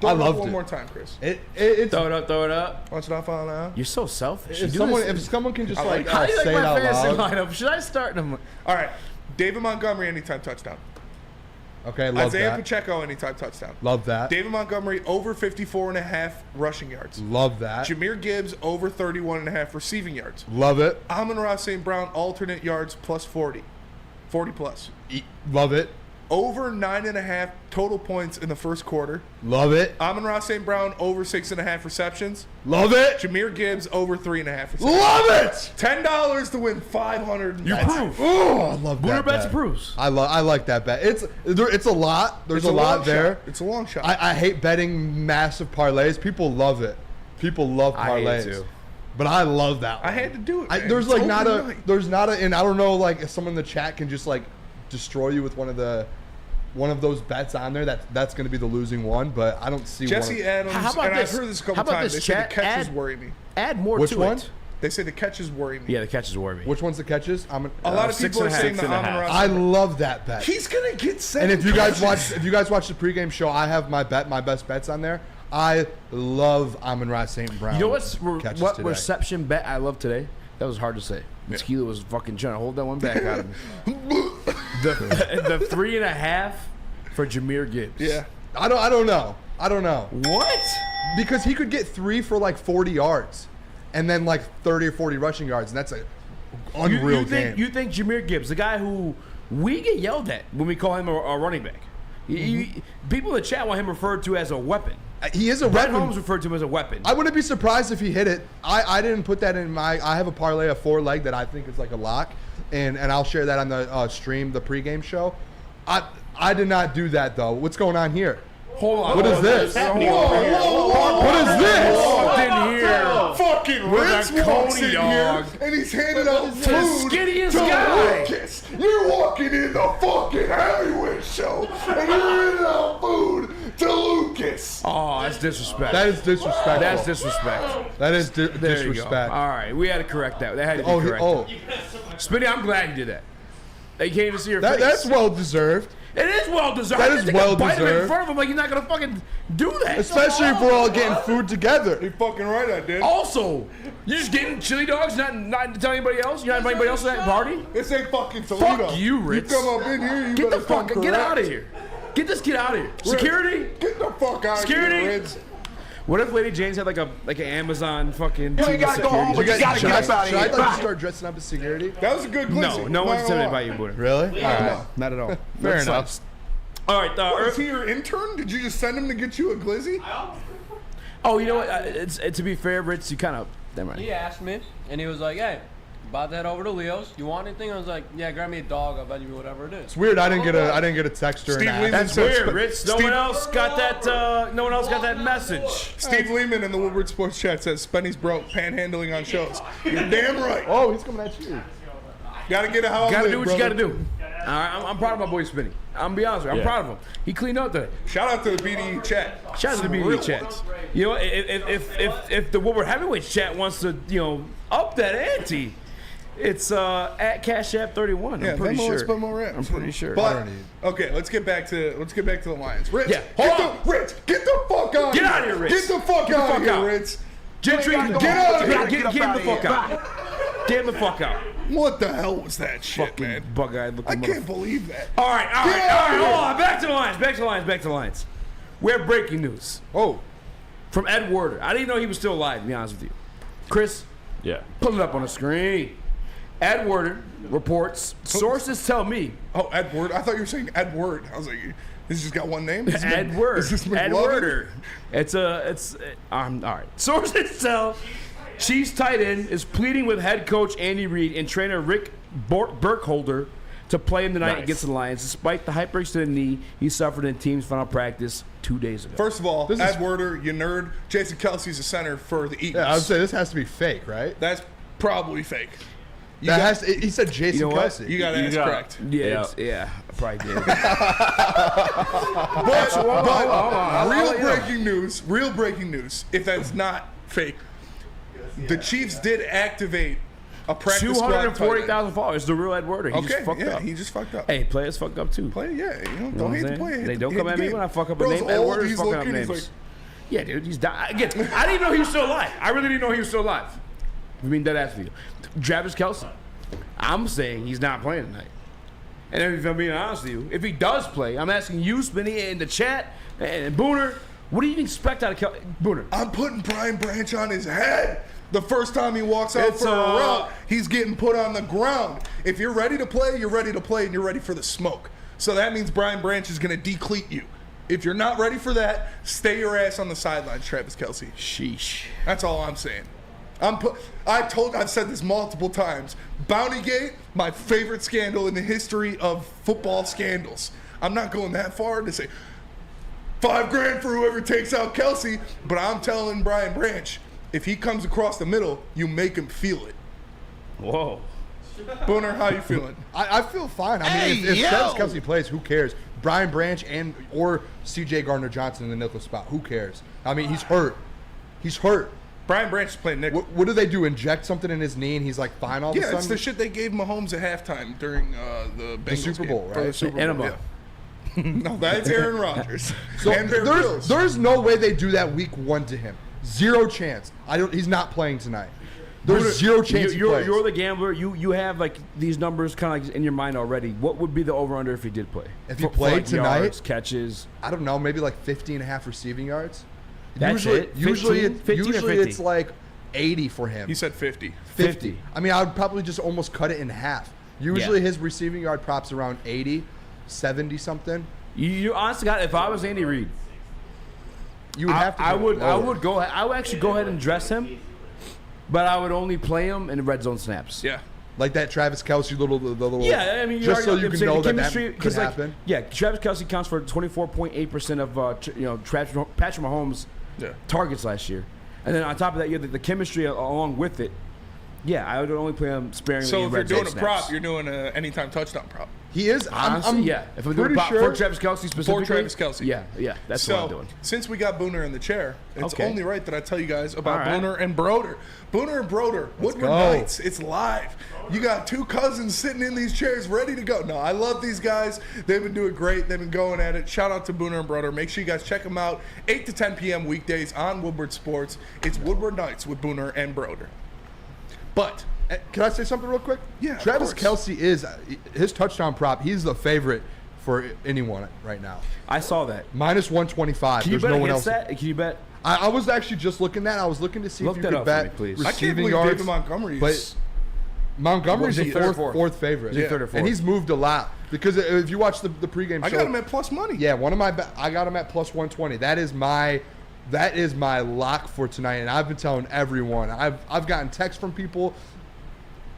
I loved it. One more time, Chris. It's Throw it up. Want you to find out? You're so selfish. if someone can just How do you say like it my out fantasy loud. lineup? Should I start them? All right. David Montgomery, anytime touchdown. Okay, love Isaiah that. Pacheco, anytime touchdown. Love that. David Montgomery, over 54.5 rushing yards. Love that. Jameer Gibbs, over 31.5 receiving yards. Love it. Amon-Ra St. Brown, alternate yards plus 40. 40 plus. Love it. Over 9.5 total points in the first quarter. Love it. Amon-Ra St. Brown, over 6.5 receptions. Love it. Jameer Gibbs, over 3.5 receptions. Love it. $10 to win $500. You prove. Oh, I love Booner that bets bet. approves. I like that bet. It's a lot. There's It's a lot long there. shot. It's a long shot. I hate betting massive parlays. People love it. People love parlays. I hate it too. But I love that one. I had to do it. Man. There's It's like not overnight. and I don't know, like if someone in the chat can just like destroy you with one of those bets on there. That's going to be the losing one. But I don't see Jesse Adams. How about and this? I've heard this a How couple about times. this, They say the chat? catches worry me. Add more Which to one? it. They say the catches worry me. Yeah, the catches worry me. Which one's the catches? A lot of people are saying the 6.5. Amon-Ra. I love that bet. He's gonna get 7 And if you guys catches. watch the pregame show, I have my best bets on there. I love Amon-Ra St. Brown. You know what today. reception bet I love today? That was hard to say. Tequila was fucking trying to hold that one back out of me. the 3.5 for Jameer Gibbs. Yeah. I don't know. What? Because he could get 3 for like 40 yards, and then like 30 or 40 rushing yards, and that's an unreal game. You think Jameer Gibbs, the guy who we get yelled at when we call him a running back, people in the chat want him referred to as a weapon. He is a Brett weapon. Holmes referred to him as a weapon. I wouldn't be surprised if he hit it. I didn't put that in my. I have a parlay of 4-leg that I think is like a lock, and I'll share that on the stream, the pregame show. I did not do that though. What's going on here? Hold on. What is this? What is this? Walked in here. Fucking With Ritz a walks Coney in dog. here and he's handing out The food skinniest to guy. Lucas. You're walking in the fucking heavyweight show and you're handing out food to Lucas. Oh, that's disrespect. That is disrespectful. That's disrespect. That is There you go. disrespect. All right, we had to correct that. That had to be corrected. Spinny, I'm glad you did that. They came to see your face. That's well deserved. It is well deserved. That is Take well a bite of it in deserved. front of him, like you're not gonna fucking do that. Especially if we're all getting food together. You're fucking right, I did. Also, you just getting chili dogs, not telling anybody else. You're not inviting anybody else to that party. This ain't fucking Toledo. Fuck you, Ritz. You come up in here, you Get better the fuck, come get correct. out of here. Get this kid out of here. Security. Get the fuck out Security. of here, Ritz. What if Lady Jane's had like an Amazon fucking? You ain't gotta go home, but you gotta get up out of Should here. I like start dressing up as security? That was a good glizzy. No one's intimidated by you, Buddha. Really? All right. Not at all. Fair enough. All right. Is he your intern? Did you just send him to get you a glizzy? Oh, you know what? To be fair, Rich, you kind of. Never mind. He asked me, and he was like, "Hey, about to head over to Leo's. You want anything?" I was like, "Yeah, grab me a dog. I'll bet you whatever it is." It's weird. I didn't get a text or Steve an app. Lehman That's said weird, Rich. No one else got that. No one else got that message. Steve Lehman in the Woodward Sports Chat says Spenny's broke, panhandling on shows. You're damn right. Oh, he's coming at you. Gotta get a house. Gotta do what you gotta do. All right, I'm proud of my boy Spinny. I'm gonna be honest with you. I'm proud of him. He cleaned up today. Shout out to the BDE chat. Shout out to the BDE chat. You know, if the Woodward Heavyweights chat wants to, up that ante, it's at Cash App 31. Yeah, I'm pretty sure. I'm pretty sure. But okay, let's get back to the Lions. Rich, Yeah, Rich, get the fuck out. Get out of here, Rich. Get the fuck out of here, out. Rich. Gentry, Get out of here. Get him the fuck out. Get him the fuck out. What the hell was that shit, Fucking man? bug-eyed looking I can't believe that. All right. Hold on. Back to the Lions. We have breaking news. Oh. From Ed Werder. I didn't even know he was still alive, to be honest with you. Chris, Yeah. pull it up on the screen. Ed Werder reports, sources tell me. Oh, Ed Word. I thought you were saying Ed Word. I was like, this just got one name? Ed Word. Is this Ed McLovin? Werder. All right. Sources tell Chiefs tight end is pleading with head coach Andy Reid and trainer Rick Burkholder to play him tonight against the Lions, despite the hyperextended knee he suffered in team's final practice 2 days ago. First of all, Ed Werder, you nerd. Jason Kelsey's a center for the Eagles. Yeah, I would say this has to be fake, right? That's probably fake. He said Jason Kelsey. You got to ask correct. Yeah, I probably did. But real breaking news, if that's not fake, the Chiefs did activate a practice squad. 240,000 followers. The real Ed Werder. He just fucked up. He just fucked up. Hey, players fuck up too. Don't hate the player. They don't come at me when I fuck up a name. Ed Werder's fucking up names. Yeah, dude, he's dying. Again, I didn't even know he was still alive. I really didn't know he was still alive. I mean, dead ass for you. Travis Kelce. I'm saying he's not playing tonight. And if I'm being honest with you, if he does play, I'm asking you, Spinny, in the chat, and Booner, what do you expect out of Kelce? Booner. I'm putting Brian Branch on his head. The first time he walks out for a route, he's getting put on the ground. If you're ready to play, you're ready to play, and you're ready for the smoke. So that means Brian Branch is going to decleat you. If you're not ready for that, stay your ass on the sidelines, Travis Kelce. Sheesh. That's all I'm saying. I've said this multiple times. Bountygate, my favorite scandal in the history of football scandals. I'm not going that far to say $5,000 for whoever takes out Kelce, but I'm telling Brian Branch, if he comes across the middle, you make him feel it. Whoa. Booner, how you feeling? I feel fine. I mean, if Travis Kelce plays, who cares? Brian Branch or C.J. Gardner-Johnson in the nickel spot, who cares? I mean, he's hurt. He's hurt. Brian Branch is playing nickel. What do they do? Inject something in his knee and he's like fine all of a sudden? Yeah, it's the shit they gave Mahomes at halftime during the Super Bowl, game. right? Super Bowl, yeah. No, that's Aaron Rodgers. So and there's no way they do that week 1 to him. Zero chance. He's not playing tonight. There's zero chance he plays. You're the gambler. You have like these numbers kind of like in your mind already. What would be the over/under if he did play? If he played tonight, yards, catches. I don't know, maybe like 50.5 receiving yards. That's usually it. 15 usually it's like 80 for him. He said 50. 50. I mean, I would probably just almost cut it in half. Usually his receiving yard props around 80, 70 something. You honestly got, if I was Andy Reid, you would have to. I would actually go ahead and dress him, but I would only play him in the red zone snaps. Yeah. Like that Travis Kelce little. Yeah, I mean, just so you can know that could happen. Yeah, Travis Kelce counts for 24.8% of Patrick Mahomes' targets last year, and then on top of that, you have the chemistry along with it. Yeah, I would only play him sparingly. So if you're doing a snaps. prop, you're doing an anytime touchdown prop. He is. Honestly, yeah. If I'm doing a prop for Travis Kelce specifically. For Travis Kelce. Yeah, that's what I'm doing. Since we got Booner in the chair, it's Okay. only right that I tell you guys about All right. Booner and Broder. Booner and Broder, Woodward Nights. It's live. You got two cousins sitting in these chairs ready to go. No, I love these guys. They've been doing great. They've been going at it. Shout out to Booner and Broder. Make sure you guys check them out 8 to 10 p.m. weekdays on Woodward Sports. It's Woodward Nights with Booner and Broder. But can I say something real quick? Yeah. Travis Kelce is his touchdown prop. He's the favorite for anyone right now. I saw that. Minus 125. Can you There's bet no one against else. that? Can you bet? I was actually just looking at. I was looking to see Look if that you up could for bet me, please. I can't receiving believe yards. David Montgomery but is. Montgomery's Was the he third or fourth favorite. Was he third or fourth? And he's moved a lot because if you watch the pregame show, I got him at plus money. Yeah, I got him at plus 120. That is my lock for tonight, and I've been telling everyone. I've gotten texts from people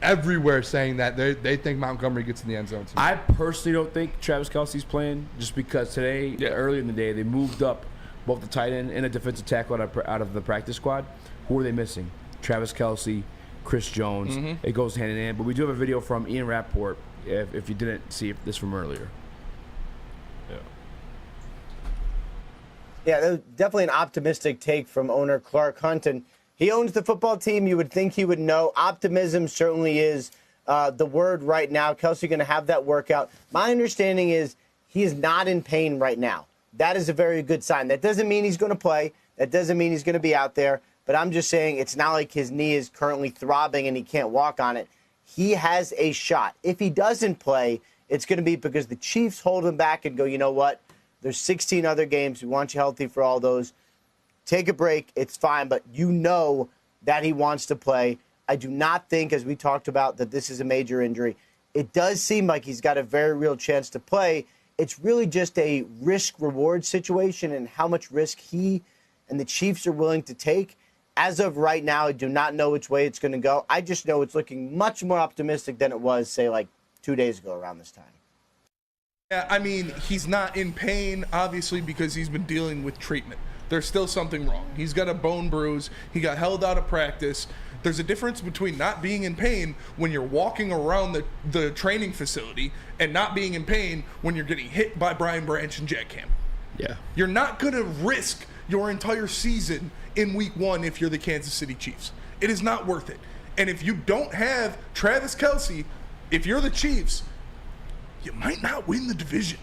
everywhere saying that they think Montgomery gets in the end zone tonight. I personally don't think Travis Kelce's playing just because today, earlier in the day, they moved up both the tight end and a defensive tackle out of the practice squad. Who are they missing? Travis Kelce, Chris Jones. Mm-hmm. It goes hand in hand. But we do have a video from Ian Rappaport if you didn't see this from earlier. Yeah, that was definitely an optimistic take from owner Clark Hunt. And he owns the football team. You would think he would know. Optimism certainly is the word right now. Kelce going to have that workout. My understanding is he is not in pain right now. That is a very good sign. That doesn't mean he's going to play. That doesn't mean he's going to be out there. But I'm just saying it's not like his knee is currently throbbing and he can't walk on it. He has a shot. If he doesn't play, it's going to be because the Chiefs hold him back and go, you know what? There's 16 other games. We want you healthy for all those. Take a break. It's fine. But you know that he wants to play. I do not think, as we talked about, that this is a major injury. It does seem like he's got a very real chance to play. It's really just a risk-reward situation and how much risk he and the Chiefs are willing to take. As of right now, I do not know which way it's going to go. I just know it's looking much more optimistic than it was, say, like 2 days ago around this time. Yeah, I mean, he's not in pain, obviously, because he's been dealing with treatment. There's still something wrong. He's got a bone bruise. He got held out of practice. There's a difference between not being in pain when you're walking around the training facility and not being in pain when you're getting hit by Brian Branch and Jack Campbell. Yeah. You're not going to risk your entire season in week one if you're the Kansas City Chiefs. It is not worth it. And if you don't have Travis Kelce, if you're the Chiefs, you might not win the division.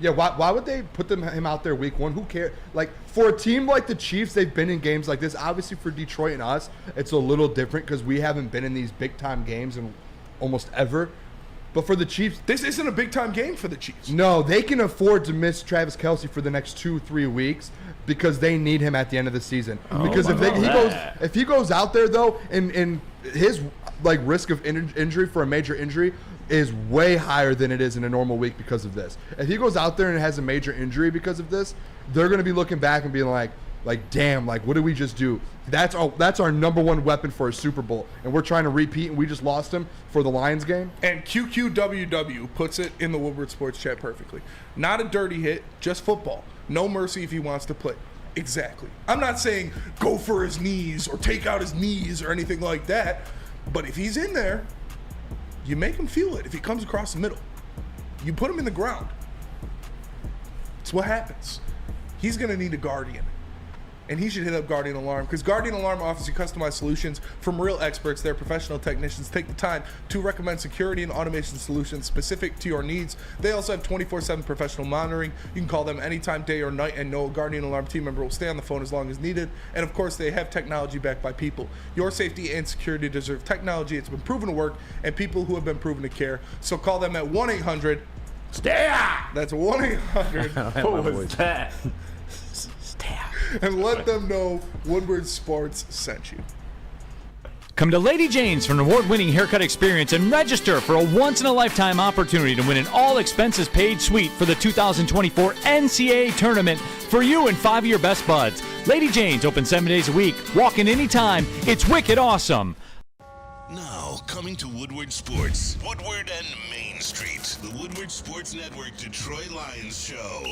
Yeah, why would they put him out there week one? Who cares? Like, for a team like the Chiefs, they've been in games like this. Obviously, for Detroit and us, it's a little different because we haven't been in these big-time games in almost ever. But for the Chiefs... This isn't a big-time game for the Chiefs. No, they can afford to miss Travis Kelce for the next 2-3 weeks because they need him at the end of the season. Because if he goes out there, though, and his risk of injury for a major injury is way higher than it is in a normal week because of this. If he goes out there and has a major injury because of this, they're going to be looking back and being like, damn, what did we just do? That's our number one weapon for a Super Bowl, and we're trying to repeat, and we just lost him for the Lions game. And QQWW puts it in the Woodward Sports chat perfectly. Not a dirty hit, just football. No mercy if he wants to play. Exactly. I'm not saying go for his knees or take out his knees or anything like that, but if he's in there, you make him feel it. If he comes across the middle, you put him in the ground. It's what happens. He's going to need a guardian. And he should hit up Guardian Alarm because Guardian Alarm offers you customized solutions from real experts. Their professional technicians take the time to recommend security and automation solutions specific to your needs. They also have 24/7 professional monitoring. You can call them anytime, day or night, and know a Guardian Alarm team member will stay on the phone as long as needed. And of course, they have technology backed by people. Your safety and security deserve technology. It's been proven to work, and people who have been proven to care. So call them at 1-800-STAY-OUT. That's 1-800. What was that? And let them know Woodward Sports sent you. Come to Lady Jane's for an award-winning haircut experience and register for a once-in-a-lifetime opportunity to win an all-expenses-paid suite for the 2024 NCAA tournament for you and 5 of your best buds. Lady Jane's open 7 days a week. Walk in anytime. It's wicked awesome. Now, coming to Woodward Sports, Woodward and Main Street, the Woodward Sports Network Detroit Lions show.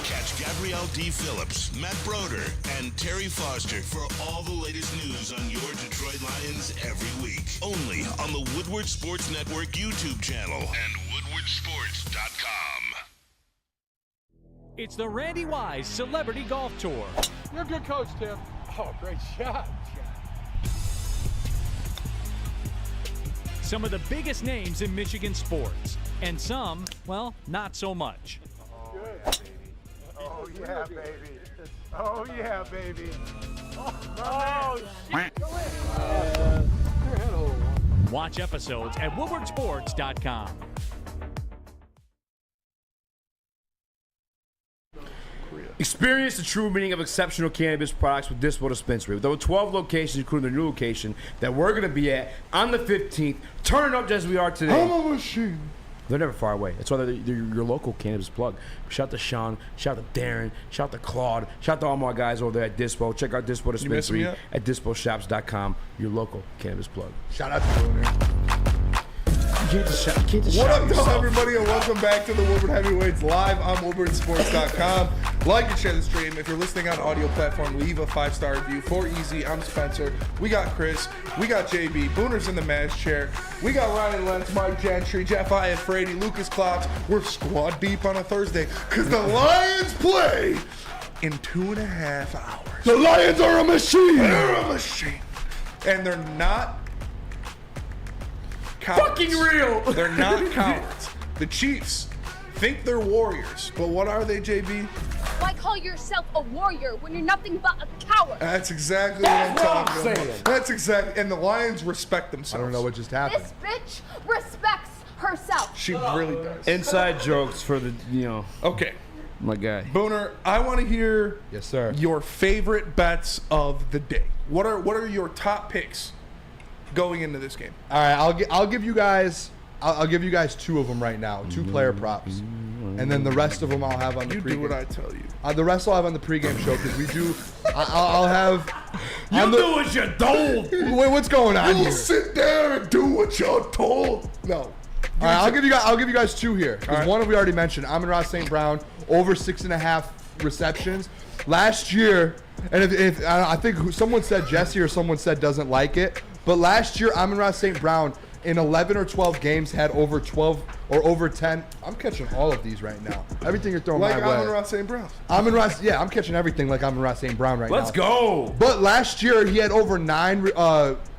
Catch Gabrielle D. Phillips, Matt Broder, and Terry Foster for all the latest news on your Detroit Lions every week. Only on the Woodward Sports Network YouTube channel and woodwardsports.com. It's the Randy Wise Celebrity Golf Tour. You're a good coach, Tim. Oh, great shot. Some of the biggest names in Michigan sports, and some, well, not so much. Oh, yeah, baby. Oh, yeah, baby. Oh, shit. Go in. Watch episodes at woodwardsports.com. Experience the true meaning of exceptional cannabis products with Dispo Dispensary. With over 12 locations, including their new location that we're going to be at on the 15th. Turn it up just as we are today. I'm a machine. They're never far away. That's why they're your local cannabis plug. Shout out to Sean. Shout out to Darren. Shout out to Claude. Shout out to all my guys over there at Dispo. Check out Dispo Dispensary at disposhops.com. Your local cannabis plug. Shout out to Booner. What up, everybody, and welcome back to the Woodward Heavyweights live on WoodwardSports.com. Like and share the stream. If you're listening on audio platform, leave a 5-star review. For Easy, I'm Spencer. We got Chris. We got JB. Booner's in the Maz chair. We got Ryan Lentz, Mike Gentry, Jeff Hyatt, Frady, Lucas Klotz. We're squad deep on a Thursday because the Lions play in 2.5 hours. The Lions are a machine. They're a machine. And they're not cowards. Fucking real. They're not cowards. The Chiefs think they're warriors, but what are they, JB? Why call yourself a warrior when you're nothing but a coward? That's exactly what I'm talking about. That's exactly, and the Lions respect themselves. I don't know what just happened. This bitch respects herself. She really does. Inside jokes for the, Okay. My guy. Booner, I want to hear yes, sir, your favorite bets of the day. What are your top picks going into this game? All right, I'll give you guys two of them right now, 2 player props, and then the rest of them I'll have on the pregame. You do what I tell you. The rest I'll have on the pregame show because we do. I'll have. You do what you're told. Wait, what's going on here? You sit there and do what you're told. No. All right, I'll give you guys 2 here. Because one we already mentioned, Amon-Ra St. Brown over 6.5 receptions last year. And if I think someone said Jesse or someone said doesn't like it, but last year Amon-Ra St. Brown in 11 or 12 games had over 12 or over 10. I'm catching all of these right now. Everything you're throwing my way. Like Amon-Ra St. Brown. Yeah, I'm catching everything like Amon-Ra St. Brown right now. Let's go. But last year he had over 9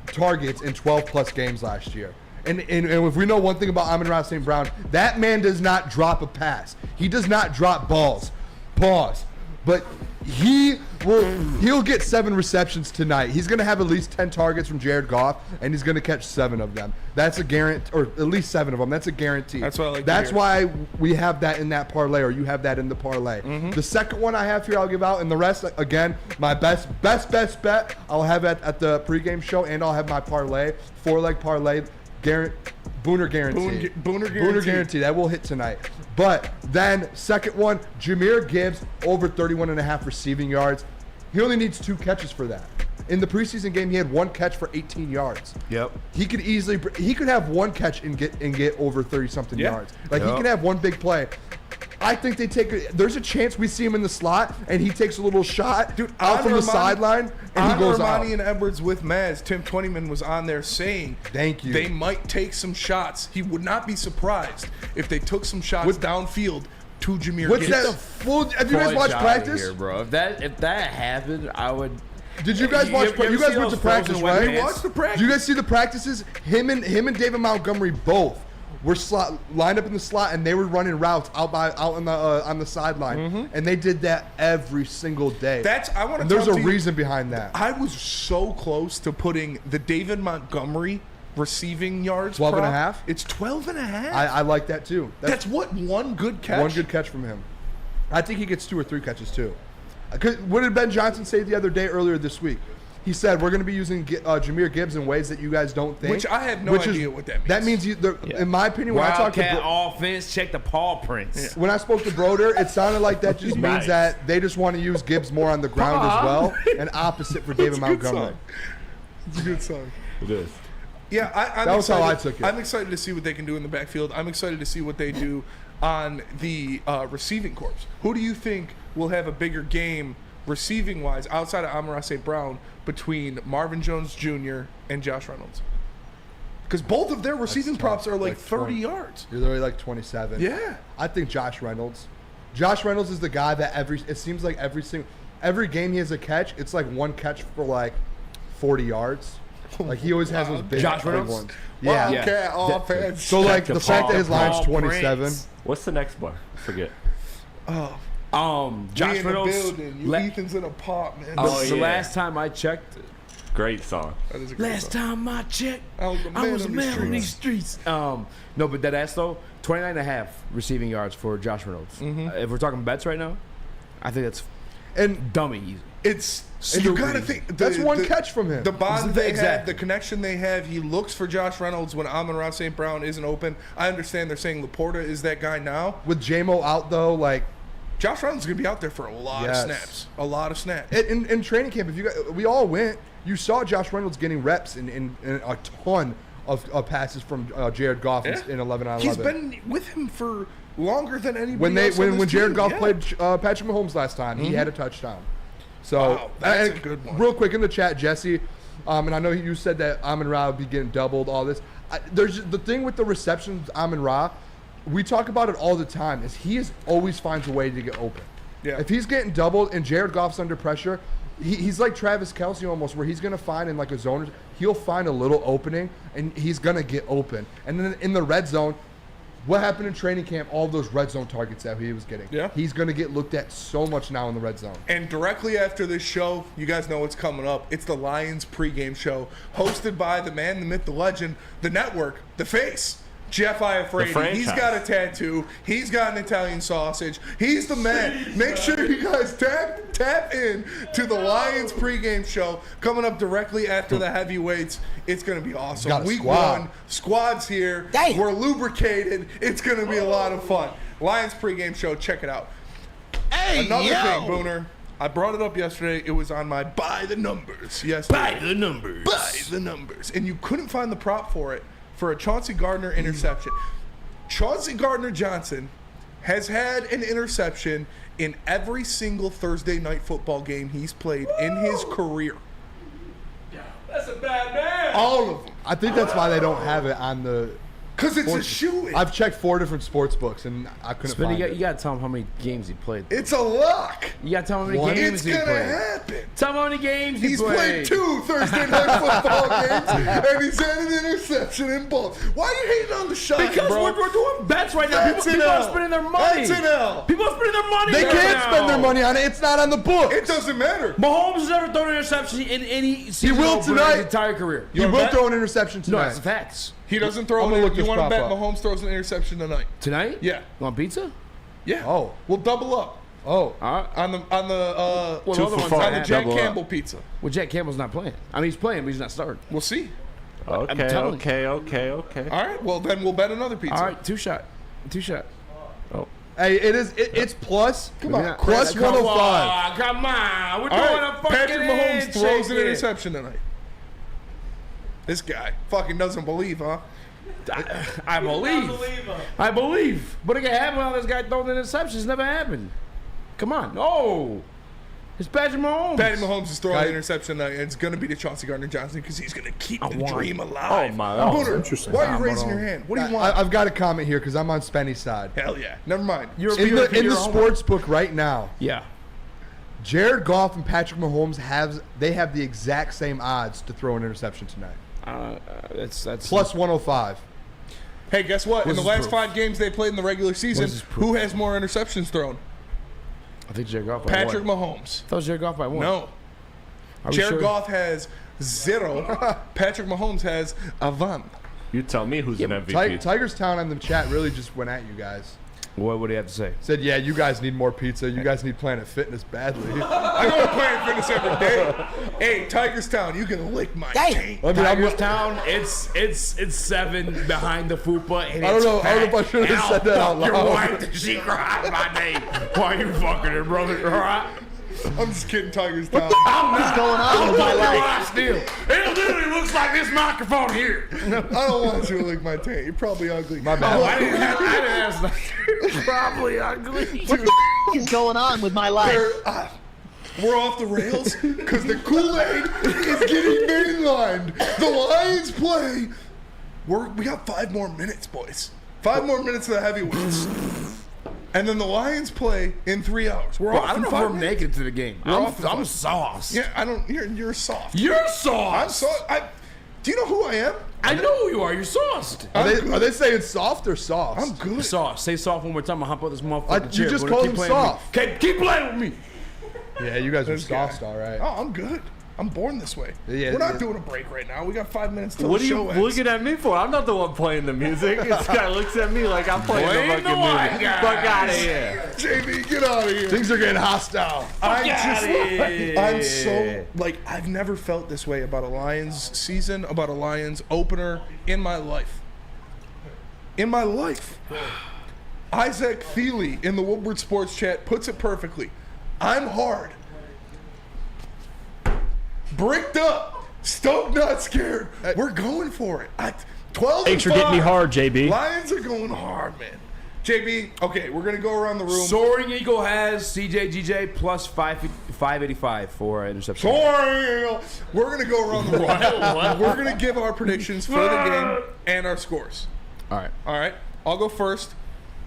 targets in 12 plus games last year. And if we know one thing about Amon-Ra St. Brown, that man does not drop a pass. He does not drop balls. Pause. But he'll get 7 receptions tonight. He's going to have at least 10 targets from Jared Goff, and he's going to catch 7 of them. That's a guarantee, or at least 7 of them. That's a guarantee. That's what I like. That's why we have that in that parlay, or you have that in the parlay. The second one I have here, I'll give out, and the rest, again, my best bet, I'll have at the pregame show, and I'll have my parlay, 4-leg parlay. Booner guarantee. Booner guarantee. That will hit tonight. But then, second one, Jahmyr Gibbs over 31.5 receiving yards. He only needs 2 catches for that. In the preseason game, he had 1 catch for 18 yards. Yep. He could have 1 catch and get over 30-something yards. He can have 1 big play. I think there's a chance we see him in the slot and he takes a little shot out from the sideline and he goes out. Ermanni and Edwards with Maz. Tim Twentyman was on there saying, "Thank you." They might take some shots. He would not be surprised if they took some shots downfield to Jahmyr What's Gibbs. that? Have you guys watched practice? Here, bro. If that happened, I would. Did you guys watch? You guys went to practice, right? We watched the practice. Did you guys see the practices? Him and David Montgomery both were lined up in the slot, and they were running routes out on the sideline, and they did that every single day. There's a reason behind that. I was so close to putting the David Montgomery receiving yards. 12.5. It's 12.5. I like that too. That's what, 1 good catch. 1 good catch from him. I think he gets 2 or 3 catches too. What did Ben Johnson say the other day earlier this week? He said, we're going to be using Jahmyr Gibbs in ways that you guys don't think. Which I have no idea what that means. That means, in my opinion, when I talk to offense, check the paw prints. When I spoke to Broder, it sounded like that just means that they just want to use Gibbs more on the ground as well, and opposite for David Montgomery. It's a good song. It is. Yeah, that was how I took it. I'm excited to see what they can do in the backfield. I'm excited to see what they do on the receiving corps. Who do you think will have a bigger game receiving-wise outside of Amon-Ra St. Brown between Marvin Jones Jr. and Josh Reynolds? Because both of their receiving props are like 30 yards. You're literally like 27. Yeah. I think Josh Reynolds. Josh Reynolds is the guy that it seems like every game he has a catch, it's like 1 catch for like 40 yards. Like he always has those big ones. Yeah. So like the fact that his line's 27. What's the next bar? I forget. Josh Reynolds. Ethan's in a pot, man. The last time I checked. Great song. That is a great Last song. time I checked, I was a man on these streets. No, but that ass though, 29.5 receiving yards for Josh Reynolds. If we're talking bets right now, I think that's And dummy. It's and you gotta think that's one catch from him. The bond they have, the connection they have. He looks for Josh Reynolds when Amon-Ra St. Brown isn't open. I understand they're saying Laporta is that guy now. With J-Mo out though, like Josh Reynolds is gonna be out there for a lot of snaps. A lot of snaps. In training camp, we all went. You saw Josh Reynolds getting reps in a ton of passes from Jared Goff in 11 on 11. He's been with him for longer than anybody else. When Jared Goff played Patrick Mahomes last time, he had a touchdown. So that's a good one. Real quick in the chat, Jesse, and I know you said that Amon-Ra would be getting doubled. All this, there's the thing with the receptions. Amon-Ra, we talk about it all the time. Is he always finds a way to get open. Yeah. If he's getting doubled and Jared Goff's under pressure, he's like Travis Kelce almost, where he's gonna find in like a zone. He'll find a little opening and he's gonna get open. And then in the red zone. What happened in training camp, all those red zone targets that he was getting. Yeah. He's going to get looked at so much now in the red zone. And directly after this show, you guys know what's coming up. It's the Lions pregame show, hosted by the man, the myth, the legend, the network, the face, Jeff Iafredi. He's got a tattoo. He's got an Italian sausage. He's the man. Make sure you guys tap in to the Lions pregame show coming up directly after the heavyweights. It's going to be awesome. Week one, squad's here. Damn. We're lubricated. It's going to be a lot of fun. Lions pregame show. Check it out. Hey, Another thing, Booner. I brought it up yesterday. It was on my By the Numbers yesterday. By the numbers. By the numbers. And you couldn't find the prop for it for a Chauncey Gardner interception. Chauncey Gardner-Johnson has had an interception in every single Thursday night football game he's played in his career. That's a bad man. All of them. I think that's why they don't have it on the. Because it's a shoe-in. I've checked 4 different sports books and I couldn't find it. You got to tell him how many games he played. It's a lock. You got to tell him how many games he played. It's going to happen. Tell him how many games he's played 2 Thursday night football games, and he's had an interception in both. Why are you hating on the shot, Because bro? we're doing bets right now. People are spending their money. That's an L. People are spending their money They right can't now. spend their money on it. It's not on the book. It doesn't matter. Mahomes has never thrown an interception in any season will opener tonight. his entire career. He will throw an interception No, tonight. it's facts. He doesn't throw I'm gonna an look You this want to prop bet up. Mahomes throws an interception tonight? Tonight? Yeah. You want pizza? Yeah. Oh. We'll double up. Oh. On the Well, on the other one's the Jack Campbell pizza. Well, Jack Campbell's not playing. I mean, he's playing, but he's not starting. We'll see. Okay. All right. Well, then we'll bet another pizza. All right, two shot. Oh. Hey, it's plus. Come on. Plus 105. Come on. We're All doing right. a fucking Patrick Mahomes throws an handshake. interception tonight. This guy fucking doesn't believe, huh? I believe. But it can happen when this guy throwing interceptions. It's never happened. Come on. No. It's Patrick Mahomes. Patrick Mahomes is throwing an interception tonight, and it's going to be to Chauncey Gardner-Johnson because he's going to keep the dream alive. Oh, my God. Booner, Interesting. why are you raising your hand? What do you want? I've got a comment here because I'm on Spenny's side. Hell yeah. Never mind. In the sports book right now, Yeah. Jared Goff and Patrick Mahomes have the exact same odds to throw an interception tonight. That's Plus 105. Hey, guess what? In What's the his last proof? 5 games they played in the regular season, his proof? who has more interceptions thrown? I think Jared Goff by Patrick 1. Mahomes. I thought it was Jared Goff by 1. No. Are we Jared sure? Goff has 0. Patrick Mahomes has a 1. You tell me who's an MVP. Tigers Town on the chat really just went at you guys. What would he have to say? Said, yeah, you guys need more pizza. You guys need Planet Fitness badly. I go to Planet Fitness every day. Hey, Tigers Town, you can lick my taint. I mean, Tigers Town, it's 7 behind the fupa. And I don't it's know. I don't know if I packed, should have and said that out I'll fuck loud. Your wife, she cried my name. Why you fucking her, brother? All right? I'm just kidding, Tigers Town. I'm not going on with my life? Still, it literally looks like this microphone here. I don't want you to lick my taint. You're probably ugly. My bad. I didn't ask that. Probably ugly. What the is going on with my life? We're off the rails because the Kool-Aid is getting mainlined. The Lions play. We got 5 more minutes, boys. 5 more minutes of the heavyweights. And then the Lions play in 3 hours. We're off I don't in know if 5 we're minutes. making it to the game. I'm sauce. Yeah, I don't. You're soft. You're sauce. I'm soft. Do you know who I am? I know who you are. You're sauced. Are they saying soft or soft? I'm good. Soft. Say soft one more time. I'll hop on this motherfucker. You just called him soft. Keep playing with me. Yeah, you guys are soft, all right. Oh, I'm good. I'm born this way. Yeah, We're not doing a break right now. We got 5 minutes till What the are you show ends. looking at me for? I'm not the one playing the music. This guy looks at me like I'm playing the fucking music. Fuck out of here. JB, get out of here. Things are getting hostile. I'm so, like, I've never felt this way about a Lions season, about a Lions opener in my life. In my life. Isaac Thiele in the Woodward Sports Chat puts it perfectly. I'm hard. Bricked up. Stoked, not scared. We're going for it. 12 Thanks for getting me hard, JB. Lions are going hard, man. JB, okay, we're going to go around the room. Soaring Eagle has CJ GJ plus 585 for interception. Soaring Eagle. We're going to go around the room. We're going to give our predictions for the game and our scores. All right. I'll go first.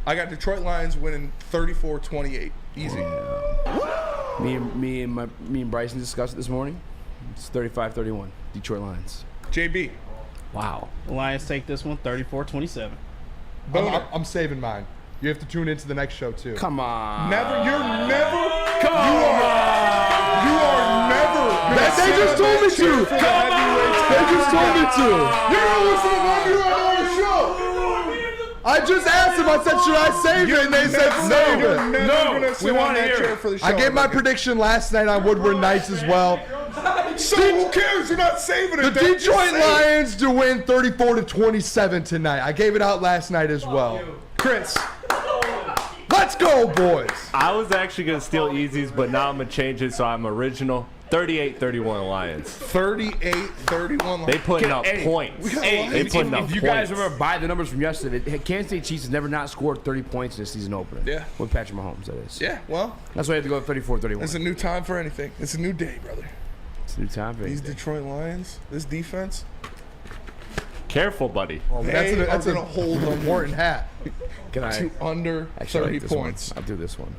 I got Detroit Lions winning 34-28. Easy. Me and Bryson discussed it this morning. It's 35-31. Detroit Lions. JB. Wow. The Lions take this one 34-27. I'm saving mine. You have to tune into the next show too. Come on. You are never. They just told me to. They just told me to. You're gonna listen to one you on the show. I just asked them. I said, should I save it? And they said, save it. No, we want to hear it for the show. I gave my prediction last night on Woodward Knights as well. So who cares? You're not saving it. The Detroit Lions to win 34-27 tonight. I gave it out last night as well. Chris. Let's go, boys. I was actually going to steal Easy's, but now I'm going to change it so I'm original. 38-31 Lions. 38-31 Lions. They putting up points. They putting up If you guys remember by the numbers from yesterday, Kansas City Chiefs has never not scored 30 points in a season opener. Yeah. With Patrick Mahomes, that is. Yeah, well. That's why you have to go 34-31. It's a new time for anything. It's a new day, brother. It's a new time for These anything. Detroit Lions, this defense. Careful, buddy. Oh, that's a hold the Morton hat. Can I? To under 30 points. I'll do this one.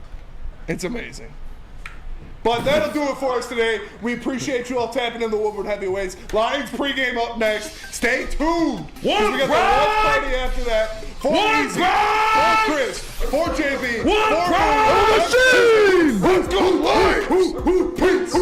It's amazing. But that'll do it for us today. We appreciate you all tapping in the Woodward Heavyweights. Lions pregame up next. Stay tuned. We got the watch party after that. For Easy, for Chris, for JB, for Machine! Let's go Lions! Peace!